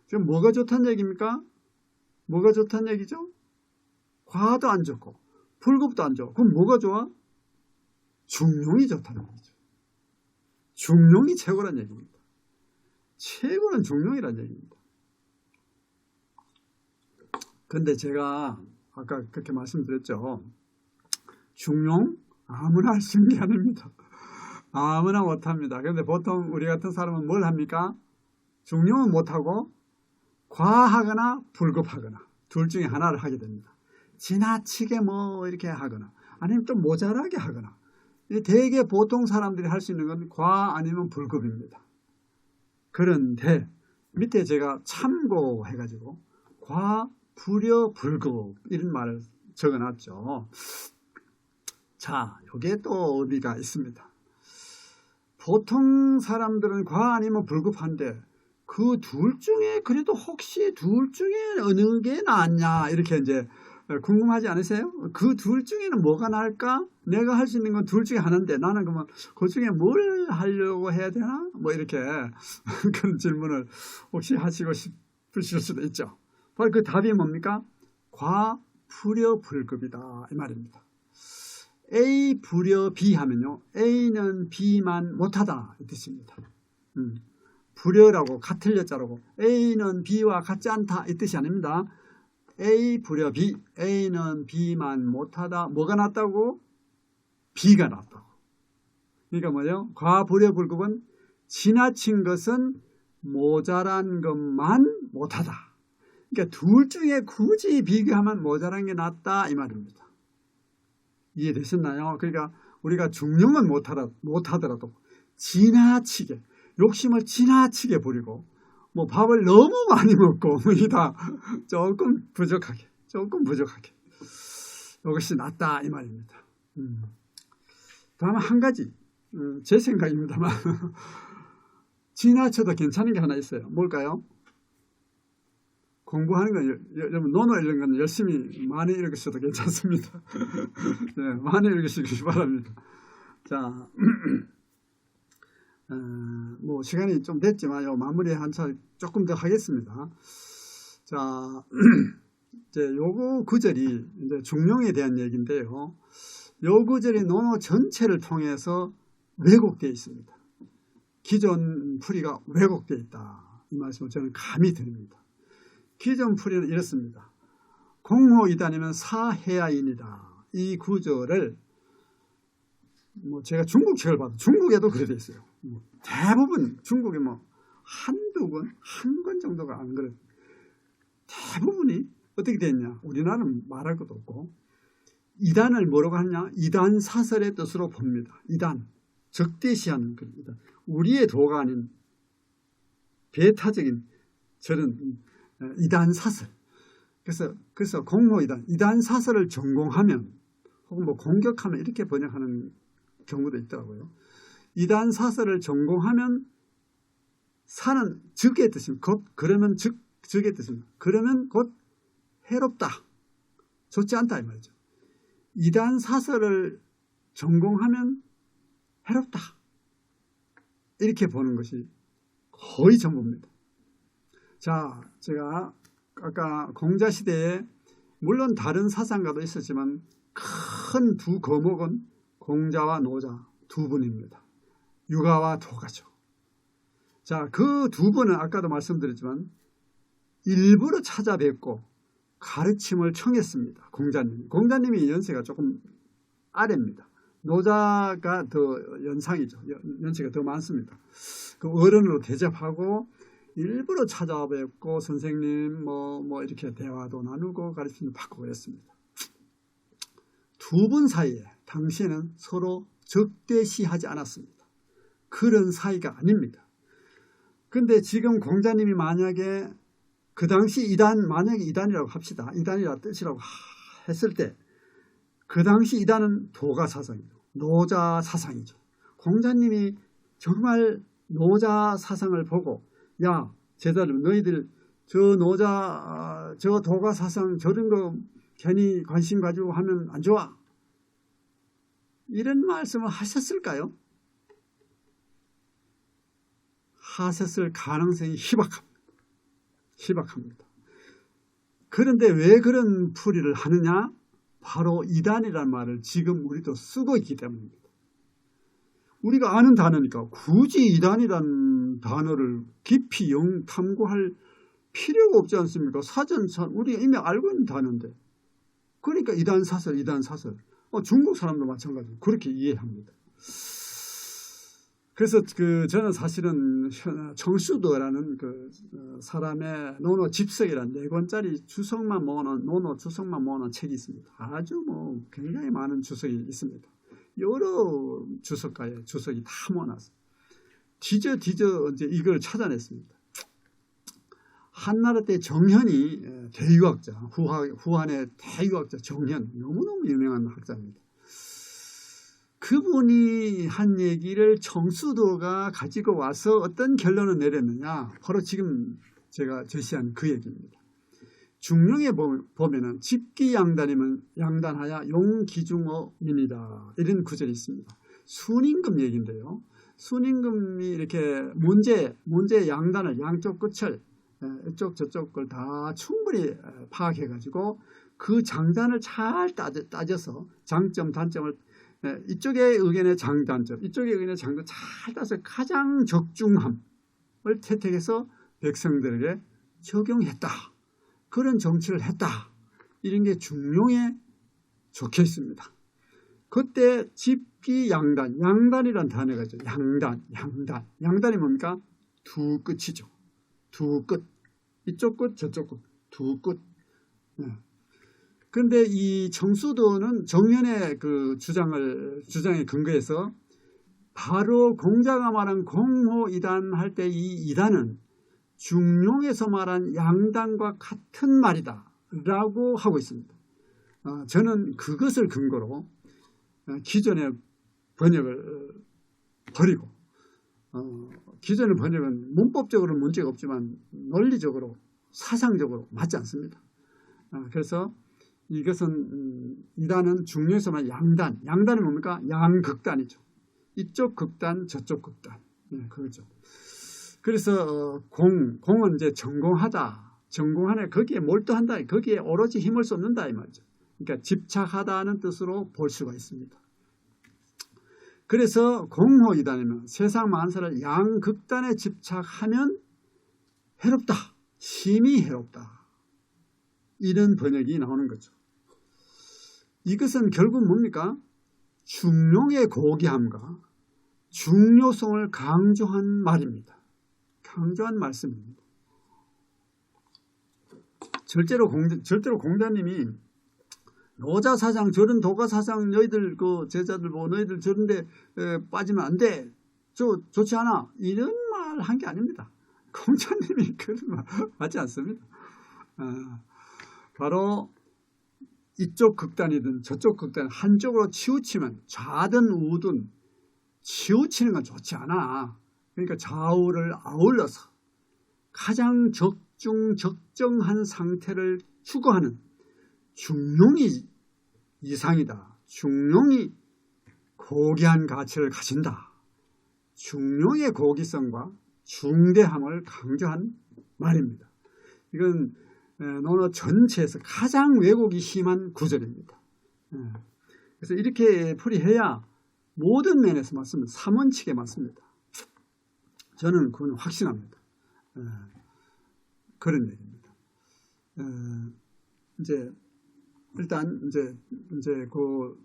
지금 뭐가 좋다는 얘기입니까? 뭐가 좋다는 얘기죠? 과도 안 좋고 불급도 안 좋고 그럼 뭐가 좋아? 중용이 좋다는 얘기죠. 중용이 최고란 얘기입니다. 최고는 중용이란 얘기입니다. 근데 제가 아까 그렇게 말씀드렸죠. 중용 아무나 할 수 있는 게 아닙니다. 아무나 못합니다. 그런데 보통 우리 같은 사람은 뭘 합니까? 중용은 못하고 과하거나 불급하거나 둘 중에 하나를 하게 됩니다. 지나치게 뭐 이렇게 하거나 아니면 또 모자라게 하거나. 대개 보통 사람들이 할 수 있는 건 과 아니면 불급입니다. 그런데 밑에 제가 참고해가지고 과, 불여, 불급 이런 말을 적어놨죠. 자, 여기에 또 의미가 있습니다. 보통 사람들은 과 아니면 불급한데 그 둘 중에 그래도 혹시 둘 중에 어느 게 낫냐 이렇게 이제 궁금하지 않으세요? 그 둘 중에는 뭐가 나을까? 내가 할 수 있는 건 둘 중에 하나인데 나는 그러면 그 중에 뭘 하려고 해야 되나? 뭐 이렇게 그런 질문을 혹시 하시고 싶으실 수도 있죠. 바로 그 답이 뭡니까? 과, 불여, 불급이다 이 말입니다. A, 불여, B 하면요. A는 B만 못하다 이 뜻입니다. 불여라고 같을 여자라고 A는 B와 같지 않다 이 뜻이 아닙니다. A, 불여, B. A는 B만 못하다. 뭐가 낫다고? B가 낫다고. 그러니까 뭐예요? 과, 불여, 불급은 지나친 것은 모자란 것만 못하다. 그러니까 둘 중에 굳이 비교하면 모자란 게 낫다 이 말입니다. 이해되셨나요? 그러니까 우리가 중용은 못하더라도 지나치게 욕심을 지나치게 부리고 뭐 밥을 너무 많이 먹고 다 조금 부족하게 이것이 낫다 이 말입니다. 다음 한 가지 제 생각입니다만 지나쳐도 괜찮은 게 하나 있어요. 뭘까요? 공부하는 건 여러분 논어 읽는 건 열심히 많이 읽으셔도 괜찮습니다. 네, 많이 읽으시기 바랍니다. 자, 뭐 시간이 좀 됐지만 마무리 한참 조금 더 하겠습니다. 자, 이제 요거 구절이 이제 중용에 대한 얘기인데요. 요 구절이 논어 전체를 통해서 왜곡되어 있습니다. 기존 풀이가 왜곡되어 있다. 이 말씀을 저는 감히 드립니다. 기존 풀이는 이렇습니다. 공호이단이면 사해야인이다. 이 구절을 제가 중국 책을 봐도 중국에도 그래 돼 있어요. 대부분 중국에 한두 권, 한 권 정도가 안 그래. 대부분이 어떻게 됐냐? 우리나라는 말할 것도 없고 이단을 뭐라고 하냐? 이단 사설의 뜻으로 봅니다. 이단, 적대시하는 겁니다. 우리의 도가 아닌 배타적인 저런 이단 사설. 그래서 공호이단, 이단 사설을 전공하면 혹은 공격하면 이렇게 번역하는 경우도 있더라고요. 이단 사설을 전공하면 사는 적의 뜻입니다. 그러면 적의 뜻입니다. 그러면 곧 해롭다. 좋지 않다 이 말이죠. 이단 사설을 전공하면 해롭다. 이렇게 보는 것이 거의 전부입니다. 자, 제가 아까 공자시대에 물론 다른 사상가도 있었지만 큰 두 거목은 공자와 노자 두 분입니다. 유가와 도가죠. 자, 그 두 분은 아까도 말씀드렸지만 일부러 찾아뵙고 가르침을 청했습니다. 공자님이 연세가 조금 아래입니다. 노자가 더 연상이죠. 연세가 더 많습니다. 그 어른으로 대접하고 일부러 찾아뵙고 선생님 이렇게 대화도 나누고 가르침도 받고 그랬습니다. 두 분 사이에 당시에는 서로 적대시하지 않았습니다. 그런 사이가 아닙니다. 근데 지금 공자님이 만약에 그 당시 만약에 이단이라고 합시다. 이단이라 뜻이라고 했을 때 그 당시 이단은 도가 사상이죠. 노자 사상이죠. 공자님이 정말 노자 사상을 보고 야, 제자들 너희들 저 도가 사상 저런 거 괜히 관심 가지고 하면 안 좋아. 이런 말씀을 하셨을까요? 하셨을 가능성이 희박합니다. 그런데 왜 그런 풀이를 하느냐? 바로 이단이라는 말을 지금 우리도 쓰고 있기 때문입니다. 우리가 아는 단어니까 굳이 이단이라는 단어를 깊이 탐구할 필요가 없지 않습니까? 사전상 우리가 이미 알고 있는 단어인데. 그러니까 이단 사설. 중국 사람도 마찬가지로 그렇게 이해합니다. 그래서 저는 사실은 정수도라는 사람의 논어 집석이라는 4권짜리 주석만 모아놓은 책이 있습니다. 아주 굉장히 많은 주석이 있습니다. 여러 주석가의 주석이 다 모아놨어요. 뒤져 이제 이걸 찾아냈습니다. 한나라 때 정현이 대유학자, 후한의 대유학자 정현, 너무너무 유명한 학자입니다. 그분이 한 얘기를 정수도가 가지고 와서 어떤 결론을 내렸느냐, 바로 지금 제가 제시한 그 얘기입니다. 중령에 보면은 집기양단이면 양단하야 용기중어민이다, 이런 구절이 있습니다. 순임금 얘기인데요. 순임금이 이렇게 문제 양단을 양쪽 끝을 이쪽 저쪽 걸 다 충분히 파악해가지고 그 장단을 잘 따져서 장점 단점을 이쪽의 의견의 장단점, 이쪽의 의견의 장점 잘 따서 가장 적중함을 채택해서 백성들에게 적용했다. 그런 정치를 했다. 이런 게 중용에 적혀 있습니다. 그때 집기양단, 양단이란 단어가 있죠. 양단이 뭡니까? 두 끝이죠. 두 끝. 이쪽 끝, 저쪽 끝. 두 끝. 그런데 이 정수도는 정현의 그 주장에 근거해서 바로 공자가 말한 공호이단 할 때 이 이단은 중용에서 말한 양단과 같은 말이다 라고 하고 있습니다. 저는 그것을 근거로 기존의 번역을 버리고, 기존의 번역은 문법적으로는 문제가 없지만 논리적으로 사상적으로 맞지 않습니다. 그래서 이것은 이단은 중용에서만 양단은 뭡니까? 양극단이죠. 이쪽 극단 저쪽 극단, 그거죠. 그래서 공은 이제 전공하네, 거기에 몰두한다, 거기에 오로지 힘을 쏟는다 이 말이죠. 그러니까 집착하다는 뜻으로 볼 수가 있습니다. 그래서 공호이단이면 세상 만사를 양극단에 집착하면 해롭다. 심히 해롭다. 이런 번역이 나오는 거죠. 이것은 결국 뭡니까? 중용의 고귀함과 중요성을 강조한 말입니다. 강조한 말씀입니다. 절대로 공자님이 노자사상 저런 도가사상 너희들 그 제자들 보고 너희들 저런데 빠지면 안 돼. 좋지 않아. 이런 말 한 게 아닙니다. 공자님이 그런 말 하지 않습니다. 바로 이쪽 극단이든 저쪽 극단 한쪽으로 치우치면 좌든 우든 치우치는 건 좋지 않아. 그러니까 좌우를 아울러서 가장 적정한 상태를 추구하는 중용이 이상이다. 중용이 고귀한 가치를 가진다. 중용의 고귀성과 중대함을 강조한 말입니다. 이건 논어 전체에서 가장 왜곡이 심한 구절입니다. 그래서 이렇게 풀이해야 모든 면에서 맞습니다. 삼원칙에 맞습니다. 저는 그건 확신합니다. 그런 얘기입니다. 이제 일단 이제 그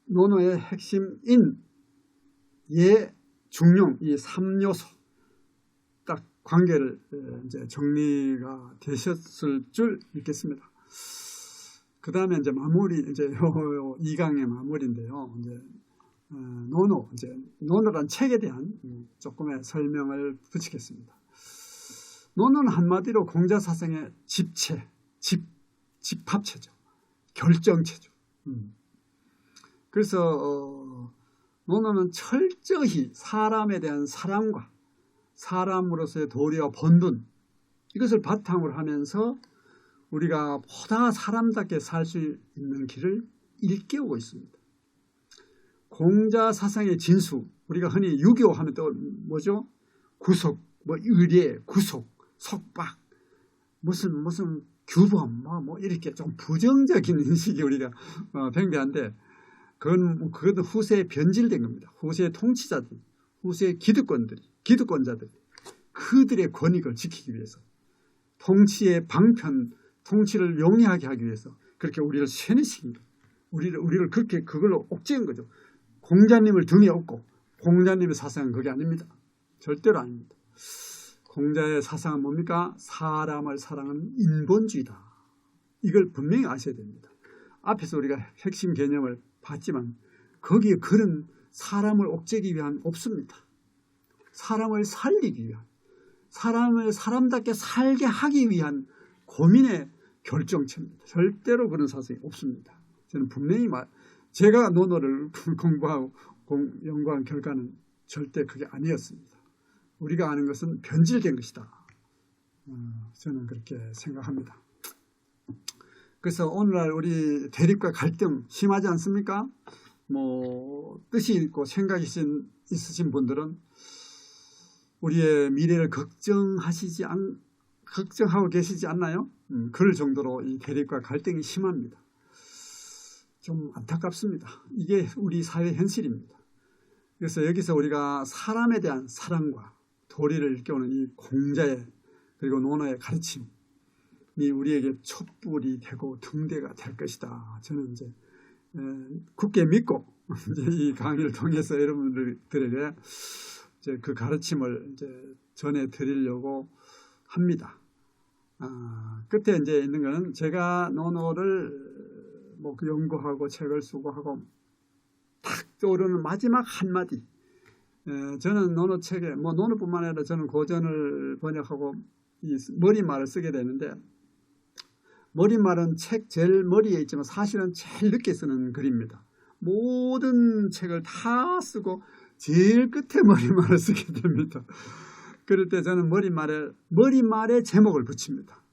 논어의 핵심인 예, 중용 이 3요소 딱 관계를 이제 정리가 되셨을 줄 믿겠습니다. 그 다음에 이제 마무리 이제 2강의 마무리인데요. 이제 논어 이제 논어란 책에 대한 조금의 설명을 붙이겠습니다. 논어는 한마디로 공자사상의 집체, 집합체죠. 결정체죠. 그래서 논어는 철저히 사람에 대한 사랑과 사람으로서의 도리와 본분 이것을 바탕으로 하면서 우리가 보다 사람답게 살 수 있는 길을 일깨우고 있습니다. 공자사상의 진수 우리가 흔히 유교 하면 또 뭐죠? 구속, 의례, 구속, 속박, 무슨 규범 뭐 이렇게 좀 부정적인 인식이 우리가 팽배한데 그건 후세에 변질된 겁니다. 후세의 통치자들, 후세의 기득권자들 그들의 권익을 지키기 위해서 통치의 방편, 통치를 용이하게 하기 위해서 그렇게 우리를 세뇌시킨 거예요. 우리를 그렇게 그걸로 옥죄인 거죠. 공자님을 등에 업고 공자님의 사상은 그게 아닙니다. 절대로 아닙니다. 공자의 사상은 뭡니까? 사람을 사랑하는 인본주의다. 이걸 분명히 아셔야 됩니다. 앞에서 우리가 핵심 개념을 봤지만 거기에 그런 사람을 옥죄기 위한 없습니다. 사람을 살리기 위한 사람을 사람답게 살게 하기 위한 고민의 결정체입니다. 절대로 그런 사상이 없습니다. 저는 분명히 제가 논어를 공부하고 연구한 결과는 절대 그게 아니었습니다. 우리가 아는 것은 변질된 것이다. 저는 그렇게 생각합니다. 그래서 오늘날 우리 대립과 갈등 심하지 않습니까? 뜻이 있고 생각이 있으신 분들은 우리의 미래를 걱정하고 계시지 않나요? 그럴 정도로 이 대립과 갈등이 심합니다. 좀 안타깝습니다. 이게 우리 사회 현실입니다. 그래서 여기서 우리가 사람에 대한 사랑과 도리를 일깨우는 이 공자의 그리고 논어의 가르침이 우리에게 촛불이 되고 등대가 될 것이다. 저는 이제 굳게 믿고 이제 이 강의를 통해서 여러분들에게 이제 그 가르침을 이제 전해 드리려고 합니다. 끝에 이제 있는 것은 제가 논어를 연구하고 책을 쓰고 하고 탁 떠오르는 마지막 한마디. 저는 논어책에 논어뿐만 아니라 저는 고전을 번역하고 이 머리말을 쓰게 되는데 머리말은 책 제일 머리에 있지만 사실은 제일 늦게 쓰는 글입니다. 모든 책을 다 쓰고 제일 끝에 머리말을 쓰게 됩니다. 그럴 때 저는 머리말에 제목을 붙입니다.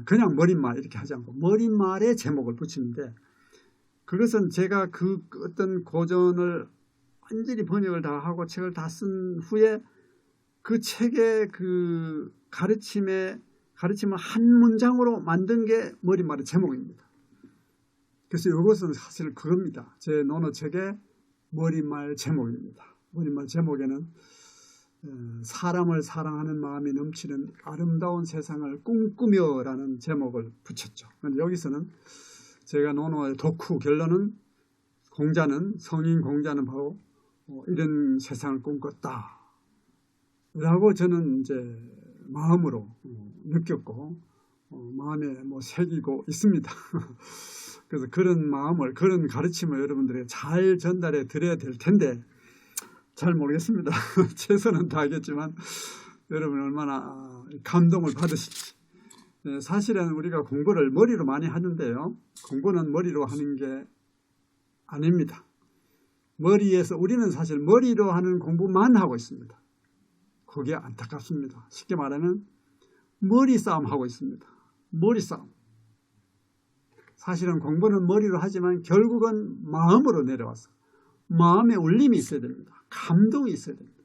그냥 머리말 이렇게 하지 않고 머리말에 제목을 붙이는데 그것은 제가 그 어떤 고전을 완전히 번역을 다 하고 책을 다 쓴 후에 그 책의 그 가르침을 한 문장으로 만든 게 머리말의 제목입니다. 그래서 이것은 사실 그겁니다. 제 논어책의 머릿말 제목입니다. 머릿말 제목에는 사람을 사랑하는 마음이 넘치는 아름다운 세상을 꿈꾸며라는 제목을 붙였죠. 그런데 여기서는 제가 논어의 덕후 결론은 공자는 성인 공자는 바로 이런 세상을 꿈꿨다 라고 저는 이제 마음으로 느꼈고 마음에 새기고 있습니다. 그래서 그런 마음을, 그런 가르침을 여러분들에게 잘 전달해 드려야 될 텐데 잘 모르겠습니다. 최선은 다하겠지만 여러분 얼마나 감동을 받으실지. 사실은 우리가 공부를 머리로 많이 하는데요, 공부는 머리로 하는 게 아닙니다. 머리에서 우리는 사실 머리로 하는 공부만 하고 있습니다. 그게 안타깝습니다. 쉽게 말하면 머리 싸움 하고 있습니다. 머리 싸움. 사실은 공부는 머리로 하지만 결국은 마음으로 내려와서 마음의 울림이 있어야 됩니다. 감동이 있어야 됩니다.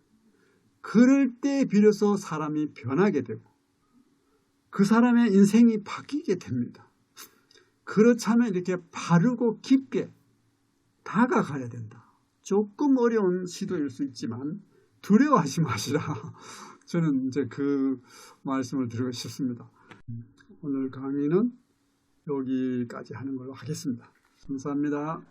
그럴 때 비로소 사람이 변하게 되고 그 사람의 인생이 바뀌게 됩니다. 그렇다면 이렇게 바르고 깊게 다가가야 된다. 조금 어려운 시도일 수 있지만 두려워하지 마시라. 저는 이제 그 말씀을 드리고 싶습니다. 오늘 강의는 여기까지 하는 걸로 하겠습니다. 감사합니다.